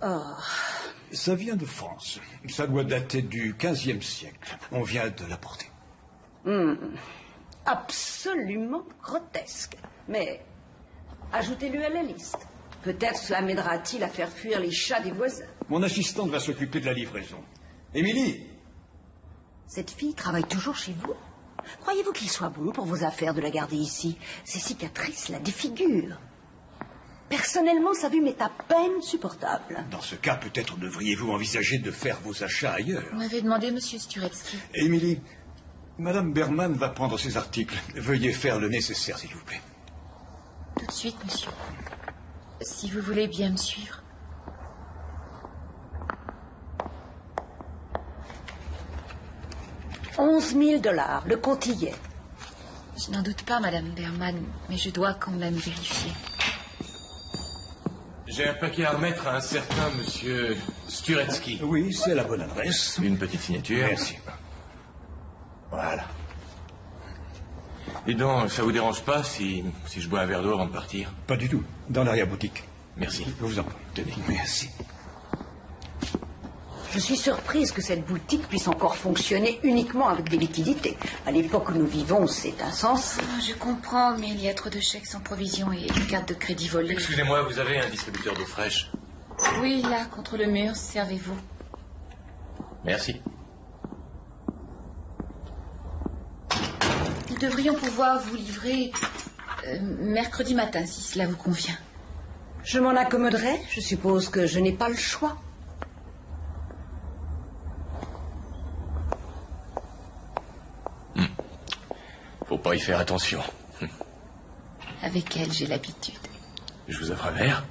Oh. Ça vient de France. Ça doit dater du XVe siècle. On vient de l'apporter. Absolument grotesque. Mais ajoutez-le à la liste. Peut-être cela m'aidera-t-il à faire fuir les chats des voisins. Mon assistante va s'occuper de la livraison. Émilie! Cette fille travaille toujours chez vous? Croyez-vous qu'il soit bon pour vos affaires de la garder ici? Ces cicatrices la défigurent. Personnellement, sa vue m'est à peine supportable. Dans ce cas, peut-être devriez-vous envisager de faire vos achats ailleurs. Vous m'avez demandé, monsieur Sturetsky. Émilie, Madame Berman va prendre ses articles. Veuillez faire le nécessaire, s'il vous plaît. Tout de suite, monsieur. Si vous voulez bien me suivre. $11 000, le compte y est. Je n'en doute pas, Madame Berman, mais je dois quand même vérifier. J'ai un paquet à remettre à un certain monsieur Sturetsky. Oui, c'est la bonne adresse. Une petite signature. Merci. Voilà. Et donc, ça vous dérange pas si je bois un verre d'eau avant de partir? Pas du tout. Dans l'arrière-boutique. Merci. Je vous en prie. Tenez. Merci. Je suis surprise que cette boutique puisse encore fonctionner uniquement avec des liquidités. À l'époque où nous vivons, c'est insensé. Oh, je comprends, mais il y a trop de chèques sans provision et de cartes de crédit volées. Excusez-moi, vous avez un distributeur d'eau fraîche? Oui, là, contre le mur, servez-vous. Merci. Nous devrions pouvoir vous livrer mercredi matin, si cela vous convient. Je m'en accommoderai. Je suppose que je n'ai pas le choix. Faut pas y faire attention. Avec elle, j'ai l'habitude. Je vous offre un verre.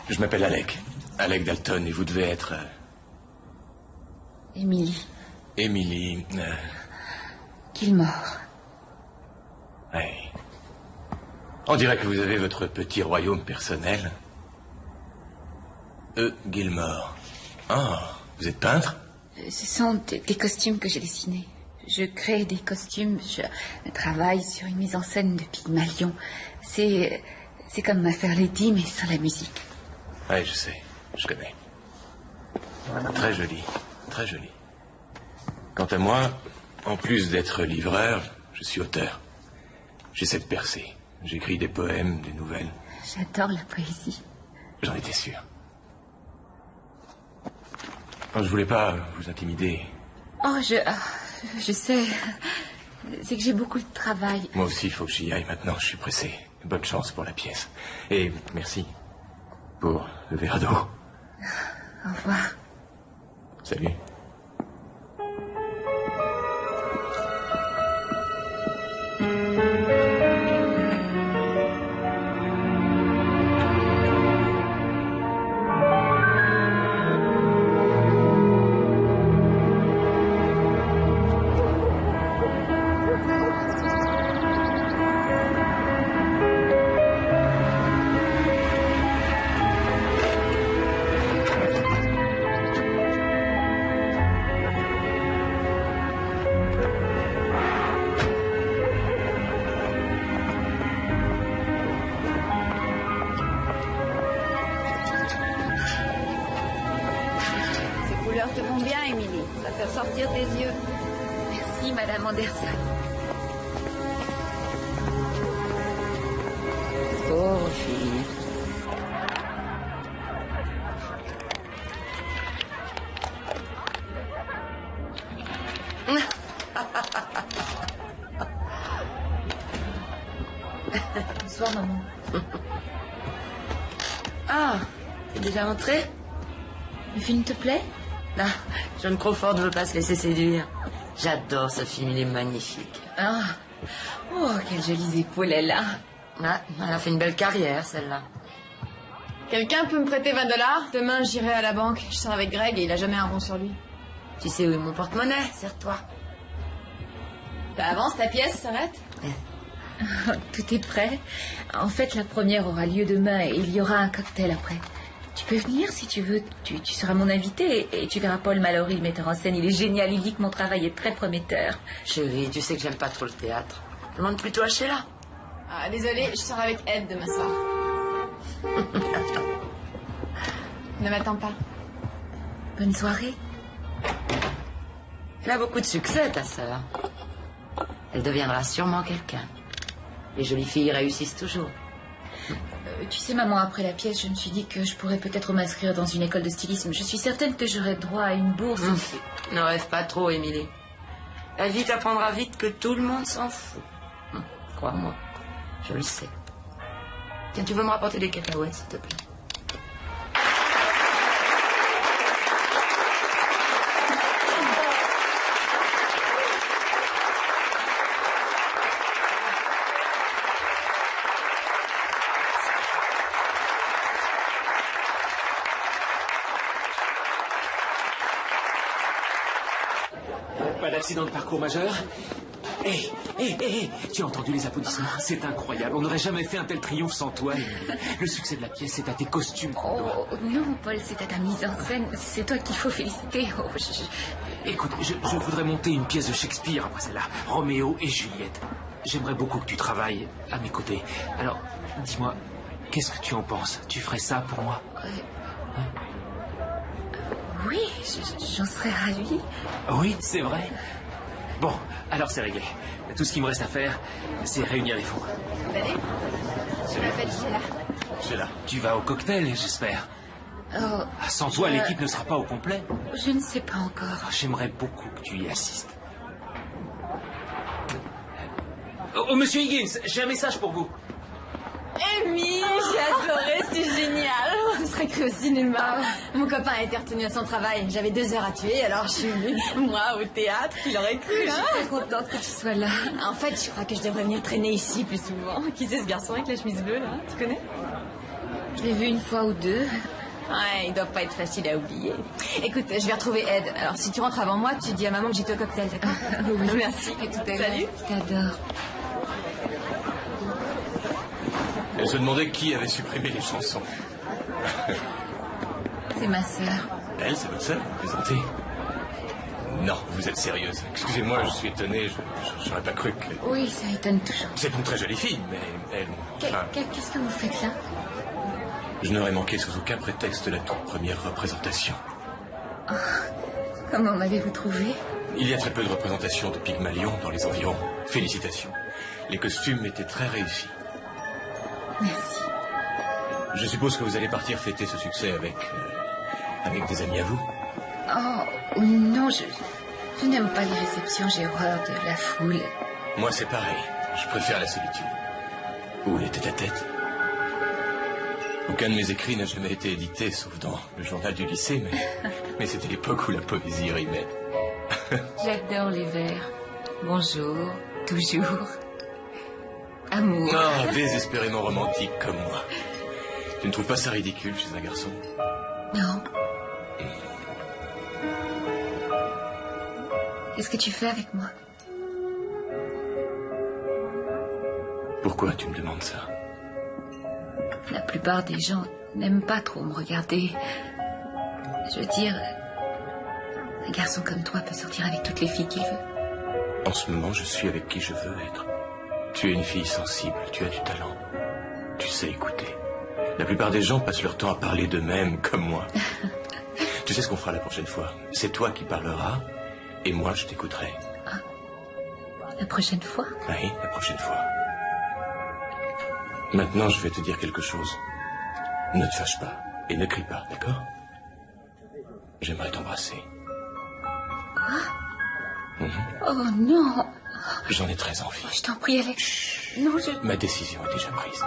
Je m'appelle Alec. Alec Dalton, et vous devez être... Émilie. Émilie... Gilmore. Oui. On dirait que vous avez votre petit royaume personnel. Gilmore. Ah, vous êtes peintre? Ce sont des costumes que j'ai dessinés. Je crée des costumes, je travaille sur une mise en scène de Pygmalion. C'est comme ma Fair Lady, mais sans la musique. Oui, je sais, je connais. Très joli, très joli. Quant à moi, en plus d'être livreur, je suis auteur. J'essaie de percer. J'écris des poèmes, des nouvelles. J'adore la poésie. J'en étais sûr. Je voulais pas vous intimider. Oh, je sais. C'est que j'ai beaucoup de travail. Moi aussi, il faut que j'y aille maintenant. Je suis pressé. Bonne chance pour la pièce. Et merci pour le verre d'eau. Au revoir. Salut. Te vont bien, Émilie. Ça fait sortir tes yeux. Merci, Madame Anderson. Pauvre fille. Bonsoir, maman. Ah, t'es déjà entrée? Le film te plaît? Non, John Crawford ne veut pas se laisser séduire. J'adore ce film, il est magnifique. Ah. Oh, quelles jolies épaules elle a. Ah, elle a fait une belle carrière, celle-là. Quelqu'un peut me prêter $20? Demain, j'irai à la banque. Je sors avec Greg et il a jamais un rond sur lui. Tu sais où est mon porte-monnaie, serre-toi. Ça avance, ta pièce, s'arrête? Tout est prêt. En fait, la première aura lieu demain et il y aura un cocktail après. Tu peux venir si tu veux. Tu seras mon invité et tu verras Paul Mallory, le metteur en scène. Il est génial. Il dit que mon travail est très prometteur. Chérie, tu sais que j'aime pas trop le théâtre. Demande plutôt à Sheila. Ah, désolée, je sors avec Ed demain soir. Ne m'attends pas. Bonne soirée. Elle a beaucoup de succès, ta sœur. Elle deviendra sûrement quelqu'un. Les jolies filles réussissent toujours. Tu sais, maman, après la pièce, je me suis dit que je pourrais peut-être m'inscrire dans une école de stylisme. Je suis certaine que j'aurai droit à une bourse. Ne rêve pas trop, Émilie. La vie t'apprendra vite que tout le monde s'en fout. Crois-moi, je le sais. Tiens, tu veux me rapporter des cacahuètes, s'il te plaît? Pas d'accident de parcours majeur? Hé, tu as entendu les applaudissements? C'est incroyable, on n'aurait jamais fait un tel triomphe sans toi. Le succès de la pièce, c'est à tes costumes qu'on le doit. Oh, non, Paul, c'est à ta mise en scène. C'est toi qu'il faut féliciter. Oh, Écoute, je voudrais monter une pièce de Shakespeare après celle-là. Roméo et Juliette. J'aimerais beaucoup que tu travailles à mes côtés. Alors, dis-moi, qu'est-ce que tu en penses? Tu ferais ça pour moi? Oui, j'en serais ravie. Oui, c'est vrai. Bon, alors c'est réglé. Tout ce qu'il me reste à faire, c'est réunir les fonds. Salut. Je m'appelle Sheila. Sheila. Tu vas au cocktail, j'espère. Oh, Sans toi, l'équipe ne sera pas au complet. je ne sais pas encore. J'aimerais beaucoup que tu y assistes. Oh, monsieur Higgins, j'ai un message pour vous. Amy, j'ai adoré, c'était génial. On serait cru au cinéma. Mon copain a été retenu à son travail. J'avais 2 heures à tuer, alors je suis venue, moi, au théâtre. Qui l'aurait cru, Je hein? suis très contente que tu sois là. En fait, je crois que je devrais venir traîner ici plus souvent. Qui c'est ce garçon avec la chemise bleue, là? Tu connais? Je l'ai vu une fois ou deux. Ouais, il doit pas être facile à oublier. Écoute, je vais retrouver Ed. Alors, si tu rentres avant moi, tu dis à maman que j'étais au cocktail, d'accord? Oui. Merci. Et tout à l'heure. Salut. Je t'adore. Elle se demandait qui avait supprimé les chansons. C'est ma sœur. Elle, c'est votre sœur? Vous plaisantez? Non, vous êtes sérieuse. Excusez-moi, je suis étonné. J'aurais pas cru que... Oui, ça étonne toujours. C'est une très jolie fille, mais elle... Enfin, Qu'est-ce que vous faites là? je n'aurais manqué sous aucun prétexte la toute première représentation. Comment m'avez-vous trouvé? Il y a très peu de représentations de Pygmalion dans les environs. Félicitations. Les costumes étaient très réussis. Merci. Je suppose que vous allez partir fêter ce succès avec des amis à vous. Oh, non, je n'aime pas les réceptions, j'ai horreur de la foule. Moi, c'est pareil. Je préfère la solitude. Ou les tête-à-tête. Aucun de mes écrits n'a jamais été édité, sauf dans le journal du lycée, mais c'était l'époque où la poésie rimait. J'adore les vers. Bonjour, toujours. Amour. Oh, désespérément romantique comme moi. Tu ne trouves pas ça ridicule chez un garçon? Non. Qu'est-ce que tu fais avec moi? Pourquoi tu me demandes ça? La plupart des gens n'aiment pas trop me regarder. Je veux dire, un garçon comme toi peut sortir avec toutes les filles qu'il veut. En ce moment, je suis avec qui je veux être. Tu es une fille sensible, tu as du talent. Tu sais écouter. La plupart des gens passent leur temps à parler d'eux-mêmes, comme moi. Tu sais ce qu'on fera la prochaine fois? C'est toi qui parleras, et moi je t'écouterai. La prochaine fois? Oui, la prochaine fois. Maintenant, je vais te dire quelque chose. Ne te fâche pas, et ne crie pas, d'accord? J'aimerais t'embrasser. Oh non! J'en ai très envie. Je t'en prie, Alex. Non, Ma décision est déjà prise.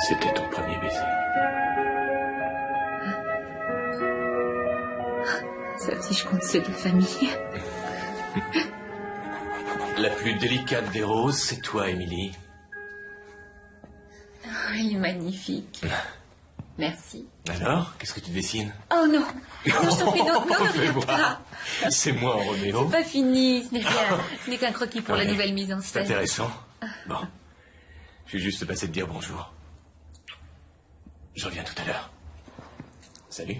C'était ton premier baiser. Ça aussi, je compte ceux de la famille. La plus délicate des roses, c'est toi, Émilie. Oh, il est magnifique. Merci. Alors, qu'est-ce que tu dessines? Oh non! Non, je t'en prie, non, ne Fais reviens voir. pas. C'est moi en Roméo. Pas fini, ce n'est rien. Ce n'est qu'un croquis pour la Ouais, nouvelle mise en C'est scène. intéressant. Bon. Je suis juste passé te dire bonjour. Je reviens tout à l'heure. Salut.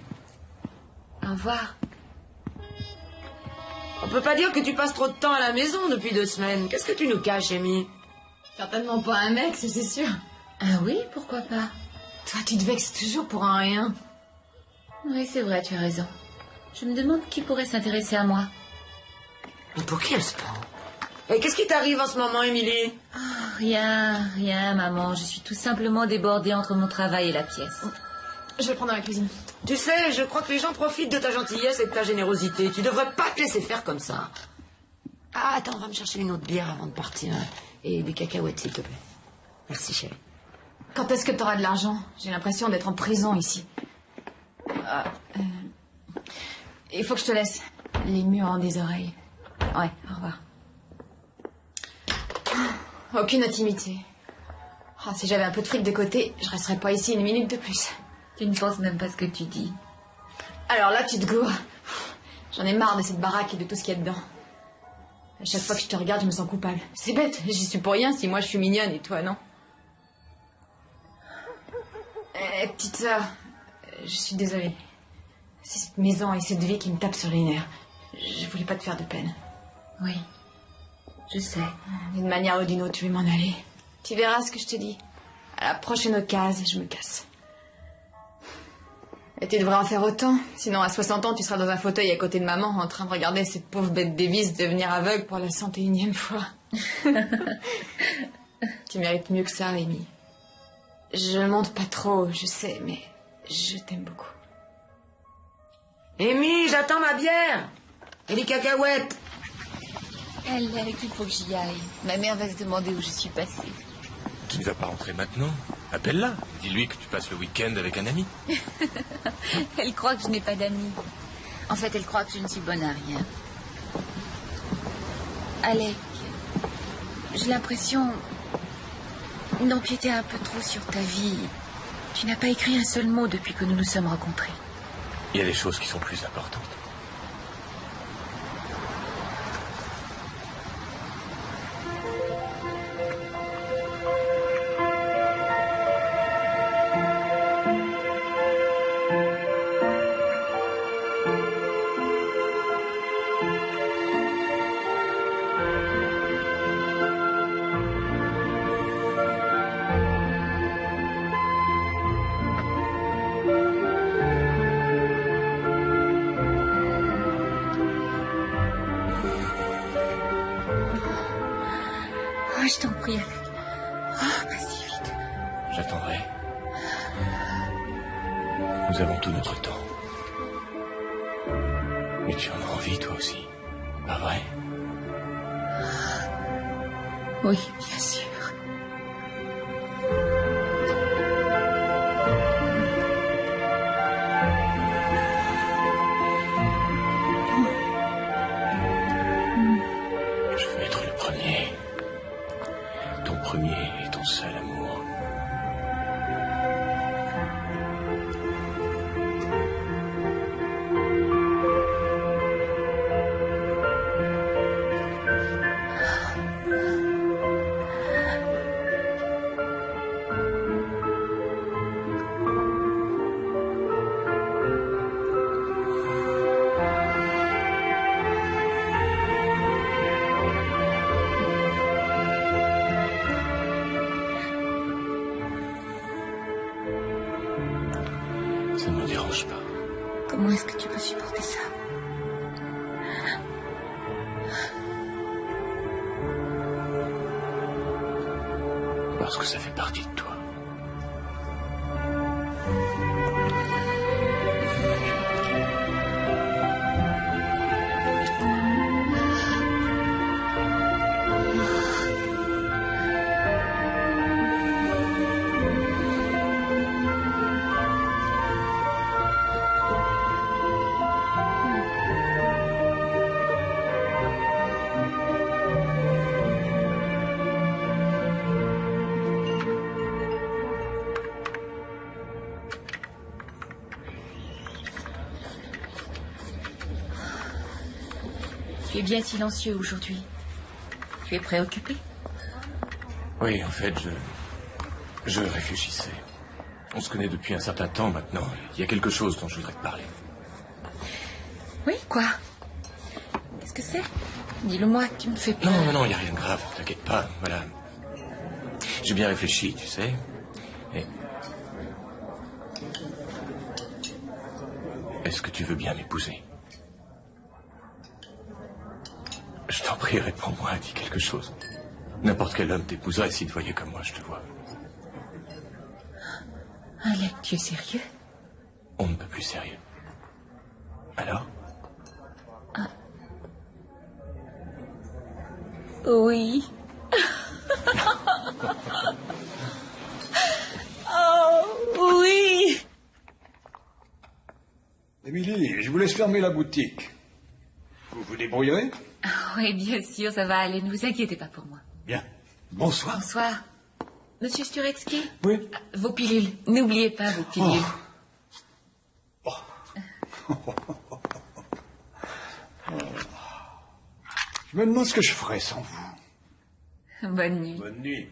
Au revoir. On peut pas dire que tu passes trop de temps à la maison depuis 2 semaines. Qu'est-ce que tu nous caches, Amy? Certainement pas un mec, ça, c'est sûr. Ah oui, pourquoi pas? Toi, tu te vexes toujours pour un rien. Oui, c'est vrai, tu as raison. Je me demande qui pourrait s'intéresser à moi. Mais pour qui elle se prend? Et qu'est-ce qui t'arrive en ce moment, Émilie? Rien, maman. Je suis tout simplement débordée entre mon travail et la pièce. Je vais le prendre dans la cuisine. Tu sais, je crois que les gens profitent de ta gentillesse et de ta générosité. Tu devrais pas te laisser faire comme ça. Ah, attends, on va me chercher une autre bière avant de partir. Et des cacahuètes, s'il te plaît. Merci, chérie. Quand est-ce que t'auras de l'argent? J'ai l'impression d'être en prison ici. Il faut que je te laisse. Les murs ont des oreilles. Ouais, au revoir. Aucune intimité. Oh, si j'avais un peu de fric de côté, je resterais pas ici 1 minute de plus. Tu ne penses même pas ce que tu dis. Alors là, tu te gourres. J'en ai marre de cette baraque et de tout ce qu'il y a dedans. À chaque fois que je te regarde, je me sens coupable. C'est bête, j'y suis pour rien si moi je suis mignonne et toi non. Petite sœur, je suis désolée. C'est cette maison et cette vie qui me tape sur les nerfs. Je voulais pas te faire de peine. Oui, je sais. D'une manière ou d'une autre, je vais m'en aller. Tu verras ce que je te dis. À la prochaine occasion, je me casse. Et tu devrais en faire autant. Sinon, à 60 ans, tu seras dans un fauteuil à côté de maman en train de regarder cette pauvre bête Davis devenir aveugle pour la 101e fois. Tu mérites mieux que ça, Amy. Je monte pas trop, je sais, mais je t'aime beaucoup. Amy, j'attends ma bière. Et les cacahuètes. Elle il faut que j'y aille. Ma mère va se demander où je suis passée. Tu ne vas pas rentrer maintenant? Appelle-la. Dis-lui que tu passes le week-end avec un ami. Elle croit que je n'ai pas d'amis. En fait, elle croit que je ne suis bonne à rien. Alec, j'ai l'impression d'empiéter un peu trop sur ta vie. Tu n'as pas écrit un seul mot depuis que nous nous sommes rencontrés. Il y a des choses qui sont plus importantes. Oh, je t'en prie, Alec. Oh, pas si vite. J'attendrai. Nous avons tout notre temps. Mais tu en as envie, toi aussi. Pas vrai? Oui, bien sûr. Je veux être le premier. Ton premier et ton seul amour. Ça ne me dérange pas. Comment est-ce que tu peux supporter ça? Parce que ça fait partie de toi. Tu es bien silencieux aujourd'hui. Tu es préoccupé? Oui, en fait, je réfléchissais. On se connaît depuis un certain temps maintenant. Il y a quelque chose dont je voudrais te parler. Quoi? Qu'est-ce que c'est? Dis-le-moi, tu me fais peur. Non, il n'y a rien de grave, t'inquiète pas, voilà. J'ai bien réfléchi, tu sais. Et... Est-ce que tu veux bien m'épouser? Je t'en prie, réponds-moi, dis quelque chose. N'importe quel homme t'épouserait s'il te voyait comme moi, je te vois. Alec, tu es sérieux? On ne peut plus sérieux. Alors? Oui. Oh, oui. Émilie, je vous laisse fermer la boutique. Vous vous débrouillerez? Oui, bien sûr, ça va aller. Ne vous inquiétez pas pour moi. Bien. Bonsoir. Bonsoir. Monsieur Sturetsky? Oui. Vos pilules. N'oubliez pas vos pilules. Je me demande ce que je ferais sans vous. Bonne nuit. Bonne nuit.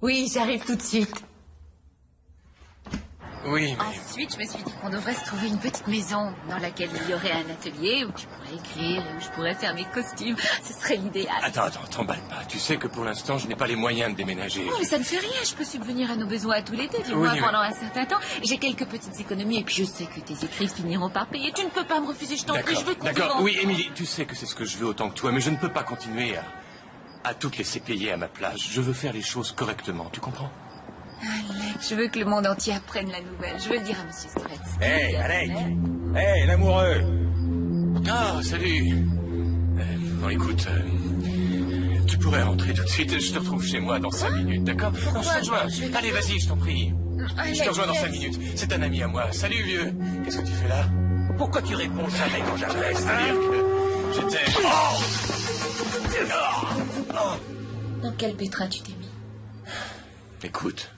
Oui, j'arrive tout de suite. Oui, mais... Ensuite, je me suis dit qu'on devrait se trouver une petite maison dans laquelle il y aurait un atelier où tu pourrais écrire et où je pourrais faire mes costumes. Ce serait l'idéal. Attends, t'emballe pas. Tu sais que pour l'instant, je n'ai pas les moyens de déménager. Oh, mais ça ne fait rien. Je peux subvenir à nos besoins à tous les deux, du Oui, moins mais- pendant un certain temps. J'ai quelques petites économies et puis je sais que tes écrits finiront par payer. Tu ne peux pas me refuser, je t'en prie. Je veux qu'on vive D'accord. ensemble. Oui, Émilie, tu sais que c'est ce que je veux autant que toi, mais je ne peux pas continuer à tout te laisser payer à ma place. Je veux faire les choses correctement, tu comprends? Alec, je veux que le monde entier apprenne la nouvelle. Je veux le dire à Monsieur Sturetsky. Hé, Alec! Hé, l'amoureux! Ah, salut. Bon, écoute, tu pourrais rentrer tout de suite. Je te retrouve chez moi dans 5 minutes, d'accord? Non, je te rejoins. Allez, vas-y, je t'en prie. Je te rejoins dans 5 minutes. C'est un ami à moi. Salut, vieux. Qu'est-ce que tu fais là? Pourquoi tu réponds jamais quand j'appelle, C'est-à-dire que j'étais... Dans quel pétrin tu t'es mis? Écoute,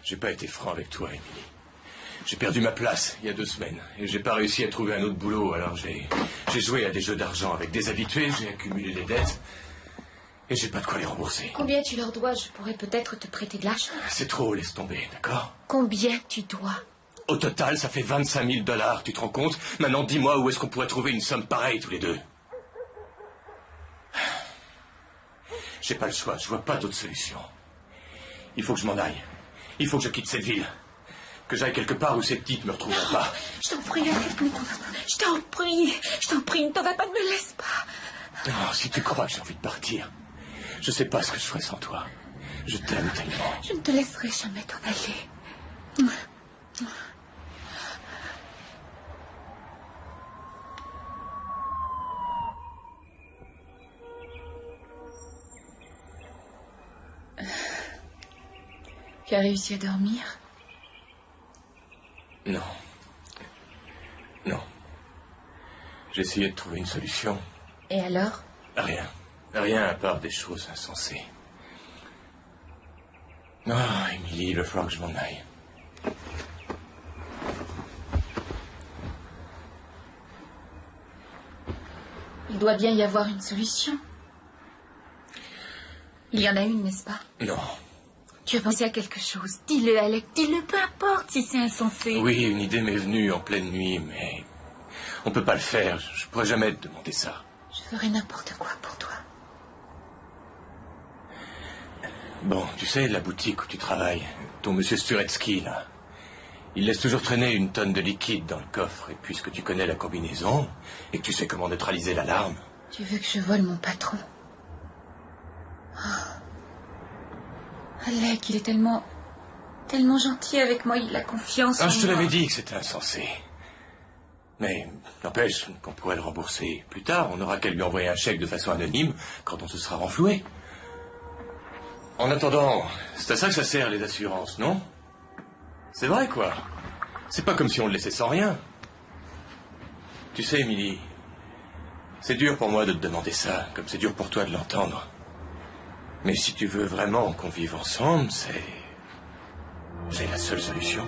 j'ai pas été franc avec toi, Émilie. J'ai perdu ma place il y a 2 semaines et j'ai pas réussi à trouver un autre boulot, alors j'ai joué à des jeux d'argent avec des habitués, j'ai accumulé les dettes et j'ai pas de quoi les rembourser. Combien tu leur dois? Je pourrais peut-être te prêter de l'argent. C'est trop, laisse tomber, d'accord? Combien tu dois? Au total, ça fait 25 000 $, tu te rends compte? Maintenant, dis-moi où est-ce qu'on pourrait trouver une somme pareille tous les deux? J'ai pas le choix, je vois pas d'autre solution. Il faut que je m'en aille. Il faut que je quitte cette ville. Que j'aille quelque part où ces petites me retrouveront pas. Je t'en prie, Alec, ne t'en va pas. Je t'en prie, ne t'en va pas, ne me laisse pas. Non, si tu crois que j'ai envie de partir, je sais pas ce que je ferais sans toi. Je t'aime tellement. Je ne te laisserai jamais t'en aller. Tu as réussi à dormir? Non. Non. J'ai essayé de trouver une solution. Et alors? Rien. Rien à part des choses insensées. Ah, Émilie, il va falloir que je m'en aille. Il doit bien y avoir une solution. Il y en a une, n'est-ce pas? Non. Tu as pensé à quelque chose. Dis-le, Alec, dis-le, peu importe si c'est insensé. Oui, une idée m'est venue en pleine nuit, mais on peut pas le faire. Je pourrais jamais te demander ça. Je ferai n'importe quoi pour toi. Bon, tu sais, la boutique où tu travailles, ton monsieur Sturetsky, là, il laisse toujours traîner une tonne de liquide dans le coffre. Et puisque tu connais la combinaison et que tu sais comment neutraliser l'alarme... Tu veux que je vole mon patron? Oh. Alec, il est tellement gentil avec moi, il a confiance en Ah, je te moi. l'avais dit que c'était insensé. Mais n'empêche qu'on pourrait le rembourser plus tard. On n'aura qu'à lui envoyer un chèque de façon anonyme quand on se sera renfloué. En attendant, c'est à ça que ça sert, les assurances, non? C'est vrai, quoi. C'est pas comme si on le laissait sans rien. Tu sais, Émilie, c'est dur pour moi de te demander ça, comme c'est dur pour toi de l'entendre. Mais si tu veux vraiment qu'on vive ensemble, c'est la seule solution.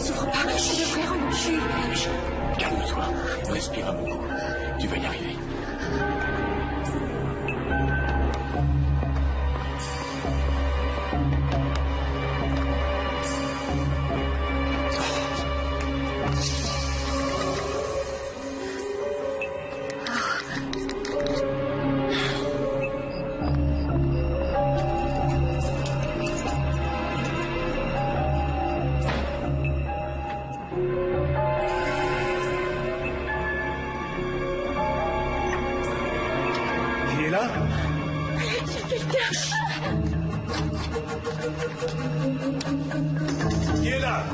souffre pas, je devrais relâcher. Calme-toi, respire un beaucoup. Tu vas y arriver. Qui est là? Qui est là?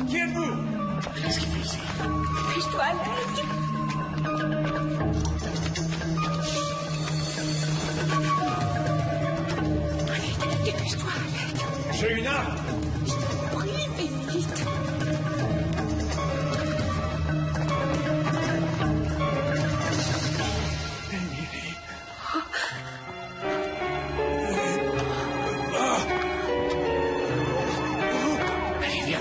Qui êtes-vous? Qu'est-ce qu'il fait ici? Dépêche-toi, Alec. Dépêche-toi, Alec. J'ai une arme. Prie, fais vite. Allez, viens,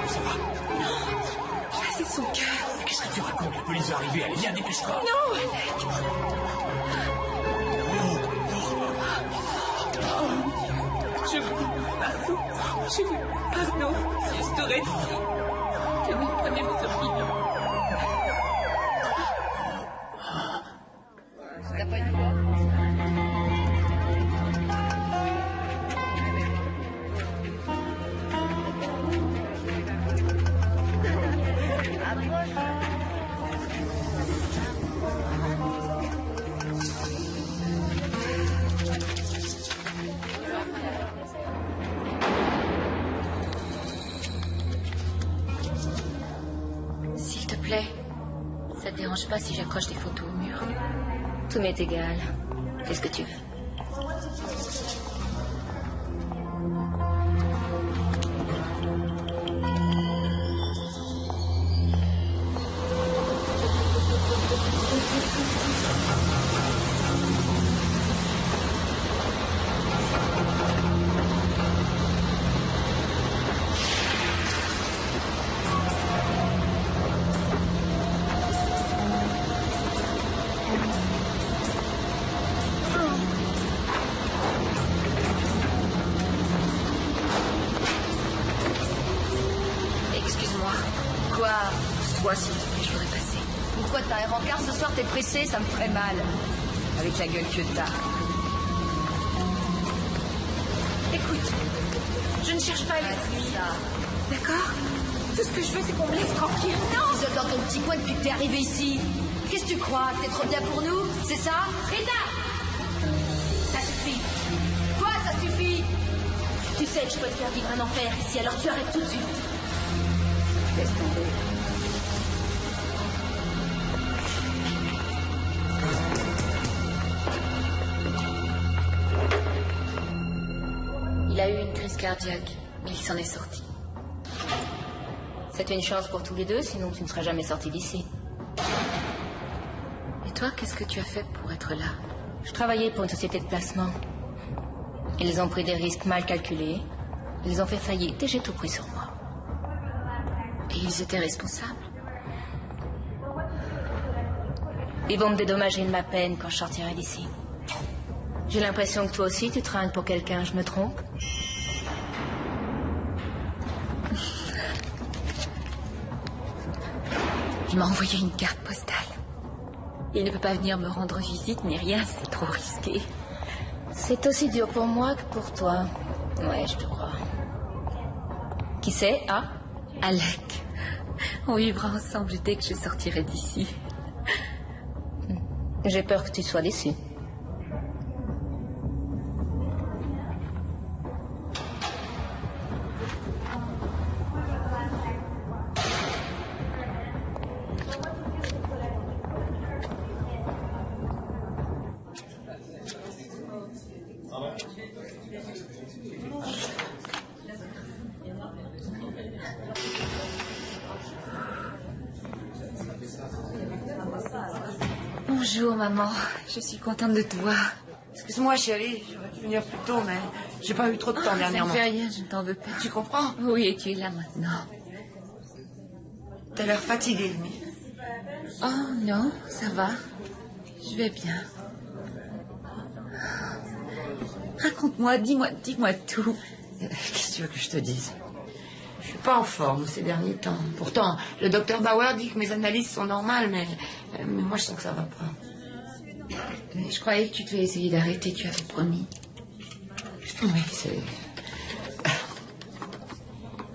ça va. Là, c'est son cœur. Mais qu'est-ce que tu racontes? La police va arriver. Allez, viens, dépêche-toi. Non, Alec. Je veux pardon, si je t'aurais dit que vous prenez vos opinions. T'as pas une voix? S'il te plaît, ça te dérange pas si j'accroche des photos au mur? Tout m'est égal. Fais ce que tu veux. Excuse-moi. Quoi? Toi, s'il te plaît, je voudrais passer. Pourquoi t'as un rencard ce soir? T'es pressé? Ça me ferait mal. Avec la gueule que t'as. Écoute, je ne cherche pas à l'excuser. D'accord? Tout ce que je veux, c'est qu'on me laisse tranquille. Non! Tu isoles dans ton petit coin depuis que t'es arrivé ici. Qu'est-ce que tu crois? T'es trop bien pour nous? C'est ça? Rita! Ça suffit. Quoi, ça suffit? Tu sais que je peux te faire vivre un enfer ici, alors tu arrêtes tout de suite. Laisse tomber. Il a eu une crise cardiaque, mais il s'en est sorti. C'est une chance pour tous les deux, sinon tu ne seras jamais sorti d'ici. Et toi, qu'est-ce que tu as fait pour être là? Je travaillais pour une société de placement. Ils ont pris des risques mal calculés. Ils ont fait faillite et j'ai tout pris sur moi. Et ils étaient responsables. Ils vont me dédommager de ma peine quand je sortirai d'ici. J'ai l'impression que toi aussi tu trinques pour quelqu'un, je me trompe? Il m'a envoyé une carte postale. Il ne peut pas venir me rendre visite ni rien, c'est trop risqué. C'est aussi dur pour moi que pour toi. Ouais, je te crois. Qui c'est? Ah, Alec. On vivra ensemble dès que je sortirai d'ici. J'ai peur que tu sois déçu. Bonjour, maman. Je suis contente de te voir. Excuse-moi, chérie, j'aurais dû venir plus tôt, mais j'ai pas eu trop de temps dernièrement. Ça ne fait rien, je ne t'en veux pas. Tu comprends? Oui, et tu es là maintenant. T'as l'air fatiguée, Amy. Oh non, ça va. Je vais bien. Raconte-moi, dis-moi tout. Qu'est-ce que tu veux que je te dise? Je suis pas en forme ces derniers temps. Pourtant, le docteur Bauer dit que mes analyses sont normales, mais moi je sens que ça va pas. Je croyais que tu devais essayer d'arrêter, tu avais promis. Oui, c'est...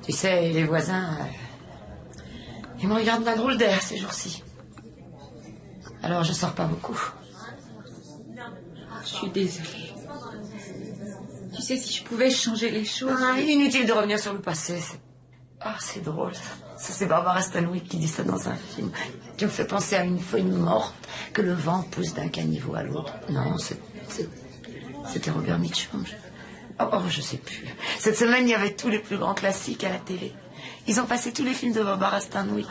Tu sais, les voisins... ils me regardent d'un drôle d'air ces jours-ci. Alors je sors pas beaucoup. Je suis désolée. Tu sais, si je pouvais changer les choses... Inutile de revenir sur le passé. C'est drôle. Ça, c'est Barbara Stanwyck qui dit ça dans un film. Tu me fais penser à une feuille morte que le vent pousse d'un caniveau à l'autre. Non, c'était Robert Mitchum. Je sais plus. Cette semaine, il y avait tous les plus grands classiques à la télé. Ils ont passé tous les films de Barbara Stanwyck.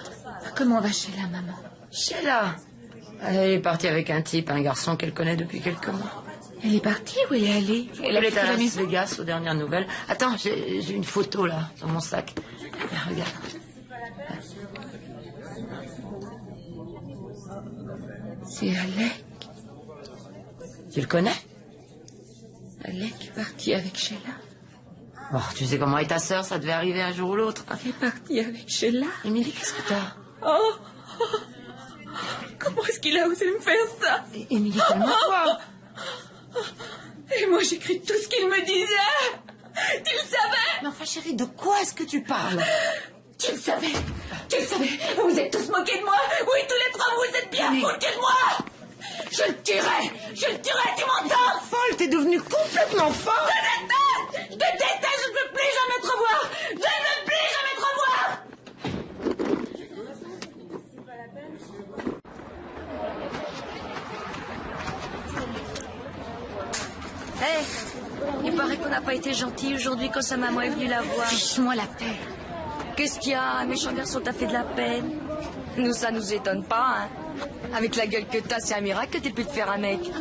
Comment va Sheila, maman? Sheila? Elle est partie avec un type, un garçon qu'elle connaît depuis quelques mois. Elle est partie ou elle est allée? Elle est à Las Vegas aux dernières nouvelles. Attends, j'ai une photo là, dans mon sac. Regarde. C'est Alec. Tu le connais? Alec est parti avec Sheila. Oh, tu sais comment est ta sœur, ça devait arriver un jour ou l'autre. Elle est partie avec Sheila. Émilie, qu'est-ce que t'as? Oh, comment est-ce qu'il a osé me faire ça? Émilie, calme-toi. Et moi, j'ai cru tout ce qu'il me disait. Tu le savais? Mais enfin, chérie, de quoi est-ce que tu parles? Tu le savais. Vous êtes tous moqués de moi. Oui, tous les trois, vous êtes bien foutus de moi. Je le tuerai, tu m'entends? Folle, t'es devenue complètement folle. Je déteste, je ne veux plus jamais te revoir. Je ne veux plus jamais te revoir. Hé, il paraît qu'on n'a pas été gentil aujourd'hui quand sa maman est venue la voir. Fiche-moi la paix. Qu'est-ce qu'il y a? Un méchant garçon t'a fait de la peine. Nous, ça nous étonne pas, hein. Avec la gueule que t'as, c'est un miracle que t'aies pu te faire un mec.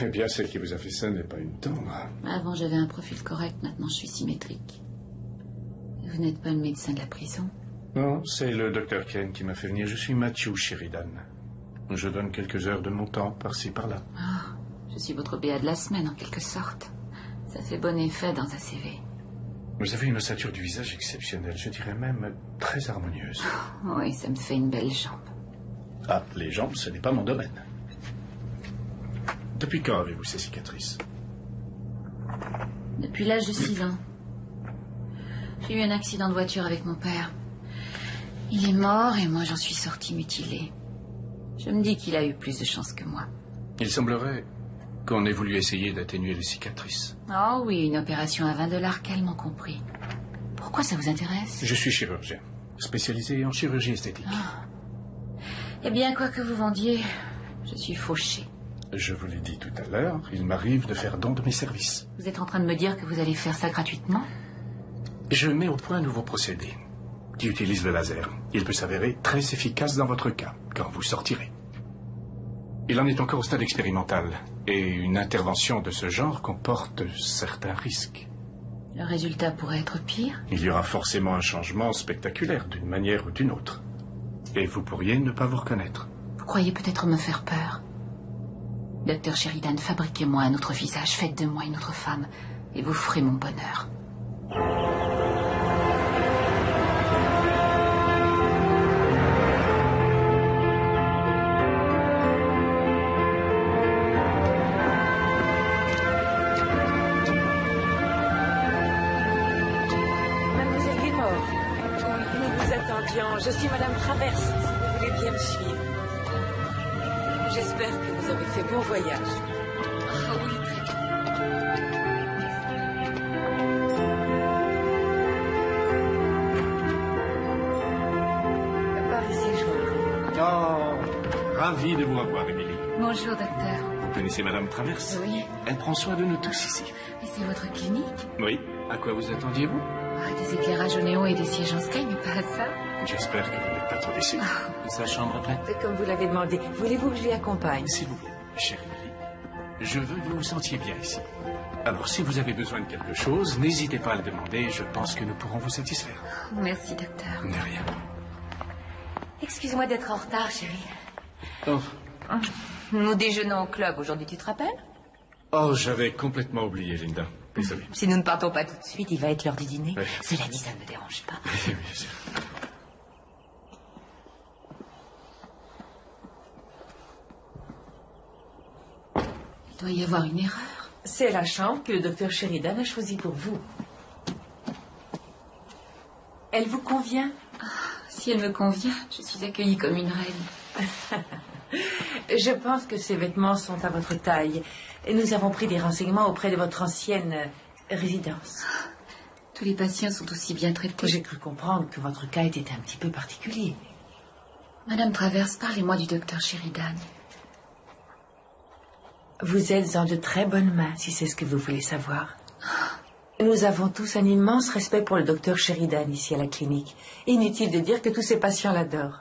Eh bien, celle qui vous a fait ça n'est pas une tendre. Avant, j'avais un profil correct. Maintenant, je suis symétrique. Vous n'êtes pas le médecin de la prison? Non, c'est le docteur Ken qui m'a fait venir. Je suis Matthew Sheridan. Je donne quelques heures de mon temps, par-ci, par-là. Je suis votre BA de la semaine, en quelque sorte. Ça fait bon effet dans un CV. Vous avez une ossature du visage exceptionnelle, je dirais même très harmonieuse. Oui, ça me fait une belle jambe. Ah, les jambes, ce n'est pas mon domaine. Depuis quand avez-vous ces cicatrices? Depuis l'âge de 6 ans. J'ai eu un accident de voiture avec mon père. Il est mort et moi j'en suis sortie mutilée. Je me dis qu'il a eu plus de chance que moi. Il semblerait qu'on ait voulu essayer d'atténuer les cicatrices. Oh oui, une opération à $20 calmement compris. Pourquoi ça vous intéresse? Je suis chirurgien, spécialisé en chirurgie esthétique. Eh bien, quoi que vous vendiez, je suis fauchée. Je vous l'ai dit tout à l'heure, il m'arrive de faire don de mes services. Vous êtes en train de me dire que vous allez faire ça gratuitement? Je mets au point un nouveau procédé qui utilise le laser. Il peut s'avérer très efficace dans votre cas, quand vous sortirez. Il en est encore au stade expérimental, et une intervention de ce genre comporte certains risques. Le résultat pourrait être pire? Il y aura forcément un changement spectaculaire, d'une manière ou d'une autre. Et vous pourriez ne pas vous reconnaître. Vous croyez peut-être me faire peur? Docteur Sheridan, fabriquez-moi un autre visage, faites de moi une autre femme, et vous ferez mon bonheur. je suis Madame Traverse, si vous voulez bien me suivre. J'espère que vous avez fait bon voyage. Ah oui, très bien. Par ici, je vous en prie. Oh, ravi de vous revoir, Émilie. Bonjour, docteur. Vous connaissez Madame Traverse? Oui. Elle prend soin de nous tous ici. Et c'est votre clinique? Oui. À quoi vous attendiez-vous? Ah, des éclairages au néon et des sièges en sky, mais pas à ça. J'espère que vous n'êtes pas trop déçus. Sa chambre est prête? Comme vous l'avez demandé, voulez-vous que je l'y accompagne? S'il vous plaît, chère Émilie, je veux que vous vous sentiez bien ici. Alors, si vous avez besoin de quelque chose, n'hésitez pas à le demander. Je pense que nous pourrons vous satisfaire. Merci, docteur. De rien. Excuse-moi d'être en retard, chérie. Oh, Nous déjeunons au club aujourd'hui, tu te rappelles? oh, j'avais complètement oublié, Linda. Désolé. Si nous ne partons pas tout de suite, il va être l'heure du dîner. Oui. Cela dit, ça ne me dérange pas. Oui, bien sûr. Il doit y avoir une erreur. C'est la chambre que le docteur Sheridan a choisie pour vous. Elle vous convient? Si elle me convient, je suis accueillie comme une reine. Je pense que ces vêtements sont à votre taille. Et nous avons pris des renseignements auprès de votre ancienne résidence. Tous les patients sont aussi bien traités. J'ai cru comprendre que votre cas était un petit peu particulier. Madame Traverse, parlez-moi du docteur Sheridan. Vous êtes en de très bonnes mains, si c'est ce que vous voulez savoir. Nous avons tous un immense respect pour le docteur Sheridan ici à la clinique. Inutile de dire que tous ses patients l'adorent.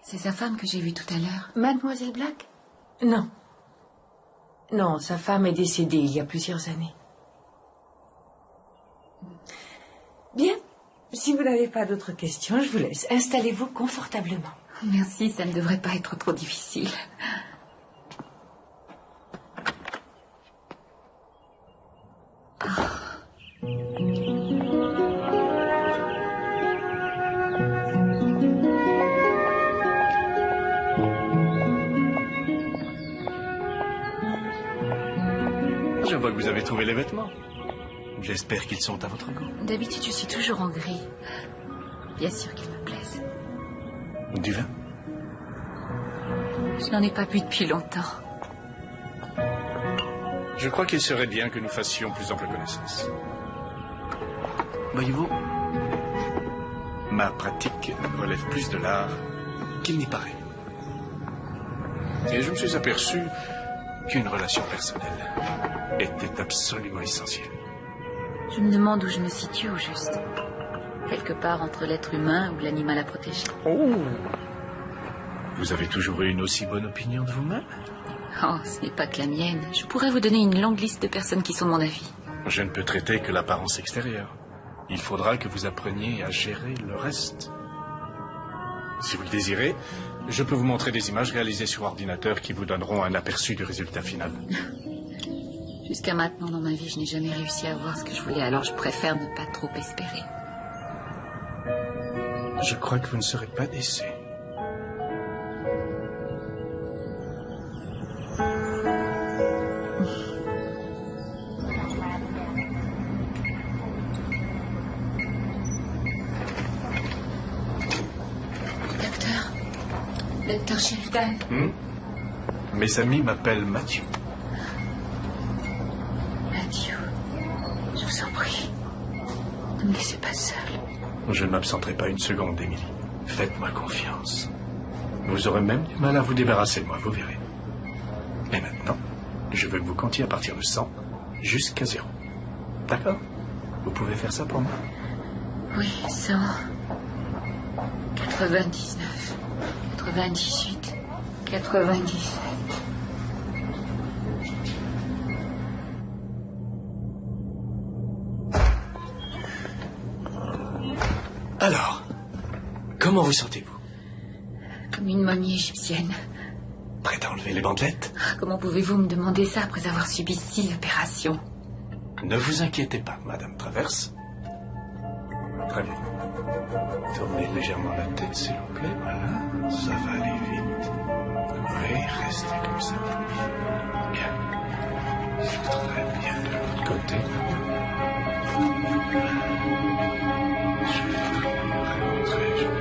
C'est sa femme que j'ai vue tout à l'heure. Mademoiselle Black? Non. Non, sa femme est décédée il y a plusieurs années. Bien. Si vous n'avez pas d'autres questions, je vous laisse. Installez-vous confortablement. Merci, ça ne devrait pas être trop difficile. Je vois que vous avez trouvé les vêtements. J'espère qu'ils sont à votre goût. D'habitude, je suis toujours en gris. Bien sûr qu'ils me plaisent. Du vin? Je n'en ai pas bu depuis longtemps. Je crois qu'il serait bien que nous fassions plus ample connaissance. Voyez-vous, ma pratique relève plus de l'art qu'il n'y paraît. Et je me suis aperçu qu'une relation personnelle était absolument essentielle. Je me demande où je me situe au juste. Quelque part entre l'être humain ou l'animal à protéger. Oh! Vous avez toujours eu une aussi bonne opinion de vous-même? Oh, ce n'est pas que la mienne. Je pourrais vous donner une longue liste de personnes qui sont de mon avis. Je ne peux traiter que l'apparence extérieure. Il faudra que vous appreniez à gérer le reste. Si vous le désirez, je peux vous montrer des images réalisées sur ordinateur qui vous donneront un aperçu du résultat final. Jusqu'à maintenant, dans ma vie, je n'ai jamais réussi à voir ce que je voulais, alors je préfère ne pas trop espérer. Je crois que vous ne serez pas déçus. Docteur Sheridan. Mes amis m'appellent Mathieu. Mathieu, je vous en prie, ne me laissez pas seule. Je ne m'absenterai pas une seconde, Émilie. Faites-moi confiance. Vous aurez même du mal à vous débarrasser de moi, vous verrez. Et maintenant, je veux que vous comptiez à partir de 100 jusqu'à 0. D'accord? Vous pouvez faire ça pour moi? Oui, 100, 99, 98, 97. Alors, comment vous sentez-vous? Comme une momie égyptienne. Prête à enlever les bandelettes? Comment pouvez-vous me demander ça après avoir subi 6 opérations? Ne vous inquiétez pas, Madame Traverse. Très bien. Tournez légèrement la tête, s'il vous plaît. Voilà, ça va aller vite. Oui, restez comme ça. Bien. Très bien de l'autre côté. Je vais rentrer.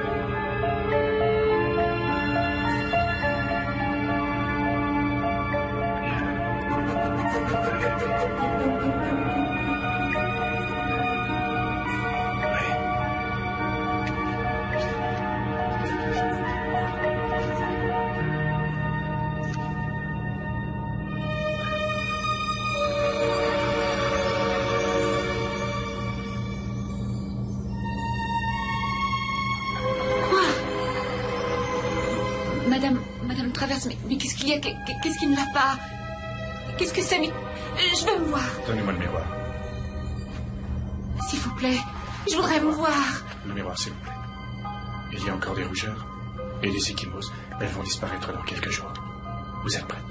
Madame Traverse, mais qu'est-ce qu'il y a? Qu'est-ce qui ne va pas? Qu'est-ce que c'est? Mais je veux me voir. Donnez-moi le miroir. S'il vous plaît, je voudrais me voir. Le miroir, s'il vous plaît. Il y a encore des rougeurs et des ecchymoses. Elles vont disparaître dans quelques jours. Vous êtes prête?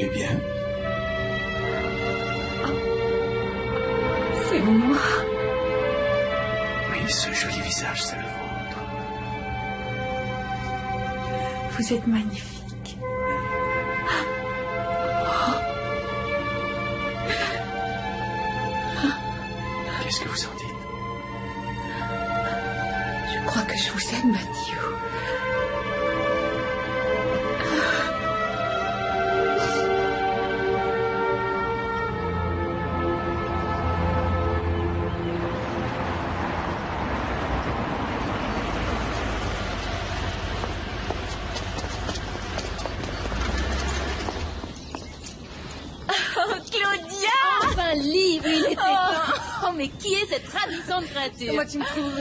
Eh bien, C'est moi. oui, ce joli visage, c'est le vôtre. Vous êtes magnifique. Qu'est-ce que vous en dites? Je crois que je vous aime, Mathieu. Claudia! Enfin libre, il était temps. Oh, mais qui est cette ravissante créature? Comment tu me trouves?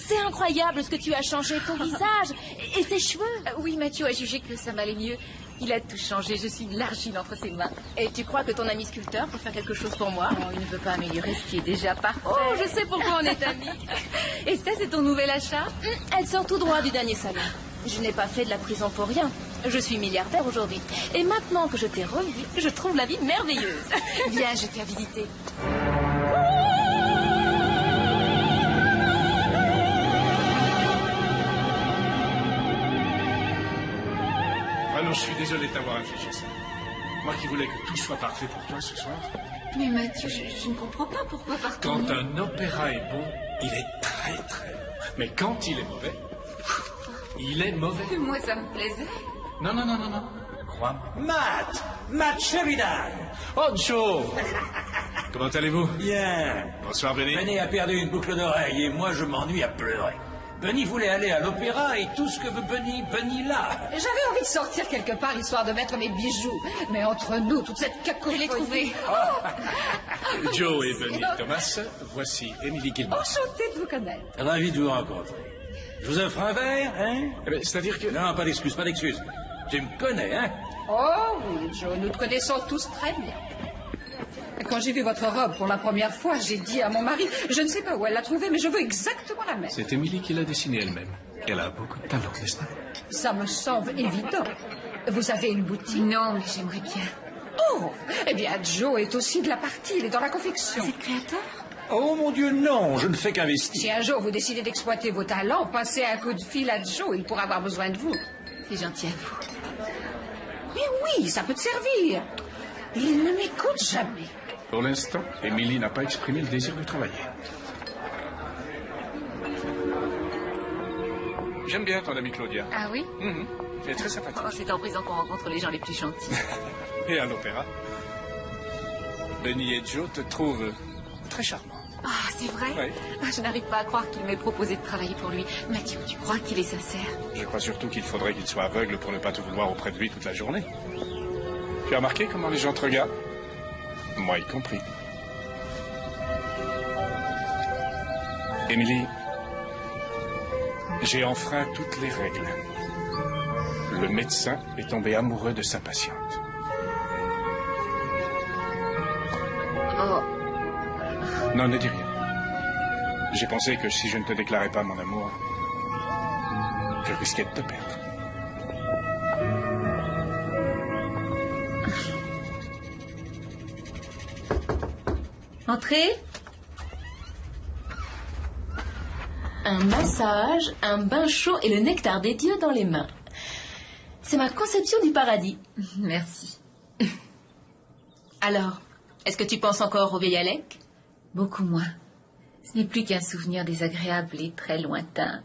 C'est incroyable ce que tu as changé, ton visage et tes cheveux. Oui, Mathieu a jugé que ça m'allait mieux. Il a tout changé, je suis une l'argile entre ses mains. Et tu crois que ton ami sculpteur peut faire quelque chose pour moi? Oh, il ne peut pas améliorer ce qui est déjà parfait. Oh, je sais pourquoi on est amis. Et ça, c'est ton nouvel achat? Elle sort tout droit du dernier salon. Je n'ai pas fait de la prison pour rien. Je suis milliardaire aujourd'hui. Et maintenant que je t'ai revu, je trouve la vie merveilleuse. Viens, je t'ai visiter. Vraiment, je suis désolé de t'avoir infligé ça. Moi qui voulais que tout soit parfait pour toi ce soir. Mais Mathieu, je ne comprends pas pourquoi partout. Quand un opéra est bon, il est très très bon. Mais quand il est mauvais, il est mauvais. Moi, ça me plaisait. Non, non, non, non, non. Crois-moi. Matt Sheridan. Oh, Joe. Comment allez-vous? Bien. Bonsoir, Benny. Benny a perdu une boucle d'oreille et moi je m'ennuie à pleurer. Benny voulait aller à l'opéra et tout ce que veut Benny l'a. J'avais envie de sortir quelque part histoire de mettre mes bijoux. Mais entre nous, toute cette cacophonie... Je l'ai trouvé. Joe et Benny Thomas, voici Emily Gilmore. Enchantée de vous connaître. Ravi de vous rencontrer. Je vous offre un verre, hein? Eh ben, c'est-à-dire que... Non, pas d'excuses, pas d'excuses. Tu me connais, hein? Oh oui, Joe, nous te connaissons tous très bien. Quand j'ai vu votre robe pour la première fois, j'ai dit à mon mari, je ne sais pas où elle l'a trouvée, mais je veux exactement la même. C'est Emily qui l'a dessinée elle-même. Elle a beaucoup de talent, n'est-ce pas? Ça me semble évident. Vous avez une boutique? Non, mais j'aimerais bien. Oh, eh bien, Joe est aussi de la partie, il est dans la confection. Vous êtes créateur? Oh mon Dieu, non, je ne fais Si qu'investir. un jour vous décidez d'exploiter vos talents, passez un coup de fil à Joe, il pourra avoir besoin de vous. C'est gentil à vous. Mais oui, ça peut te servir. Il ne m'écoute jamais. Pour l'instant, Emily n'a pas exprimé le désir de travailler. J'aime bien ton amie Claudia. Ah oui? Elle est très sympathique. Oh, c'est en prison qu'on rencontre les gens les plus gentils. Et à l'opéra. Benny et Joe te trouvent très charmant. Ah, c'est vrai? Oui. Ah, je n'arrive pas à croire qu'il m'ait proposé de travailler pour lui. Mathieu, tu crois qu'il est sincère? Je crois surtout qu'il faudrait qu'il soit aveugle pour ne pas te vouloir auprès de lui toute la journée. Tu as remarqué comment les gens te regardent? Moi y compris. Émilie, j'ai enfreint toutes les règles. Le médecin est tombé amoureux de sa patiente. Oh, Non, ne dis rien. J'ai pensé que si je ne te déclarais pas mon amour, je risquais de te perdre. entrez. un massage, un bain chaud et le nectar des dieux dans les mains. C'est ma conception du paradis. Merci. Alors, est-ce que tu penses encore au vieil Alec? Beaucoup moins. Ce n'est plus qu'un souvenir désagréable et très lointain.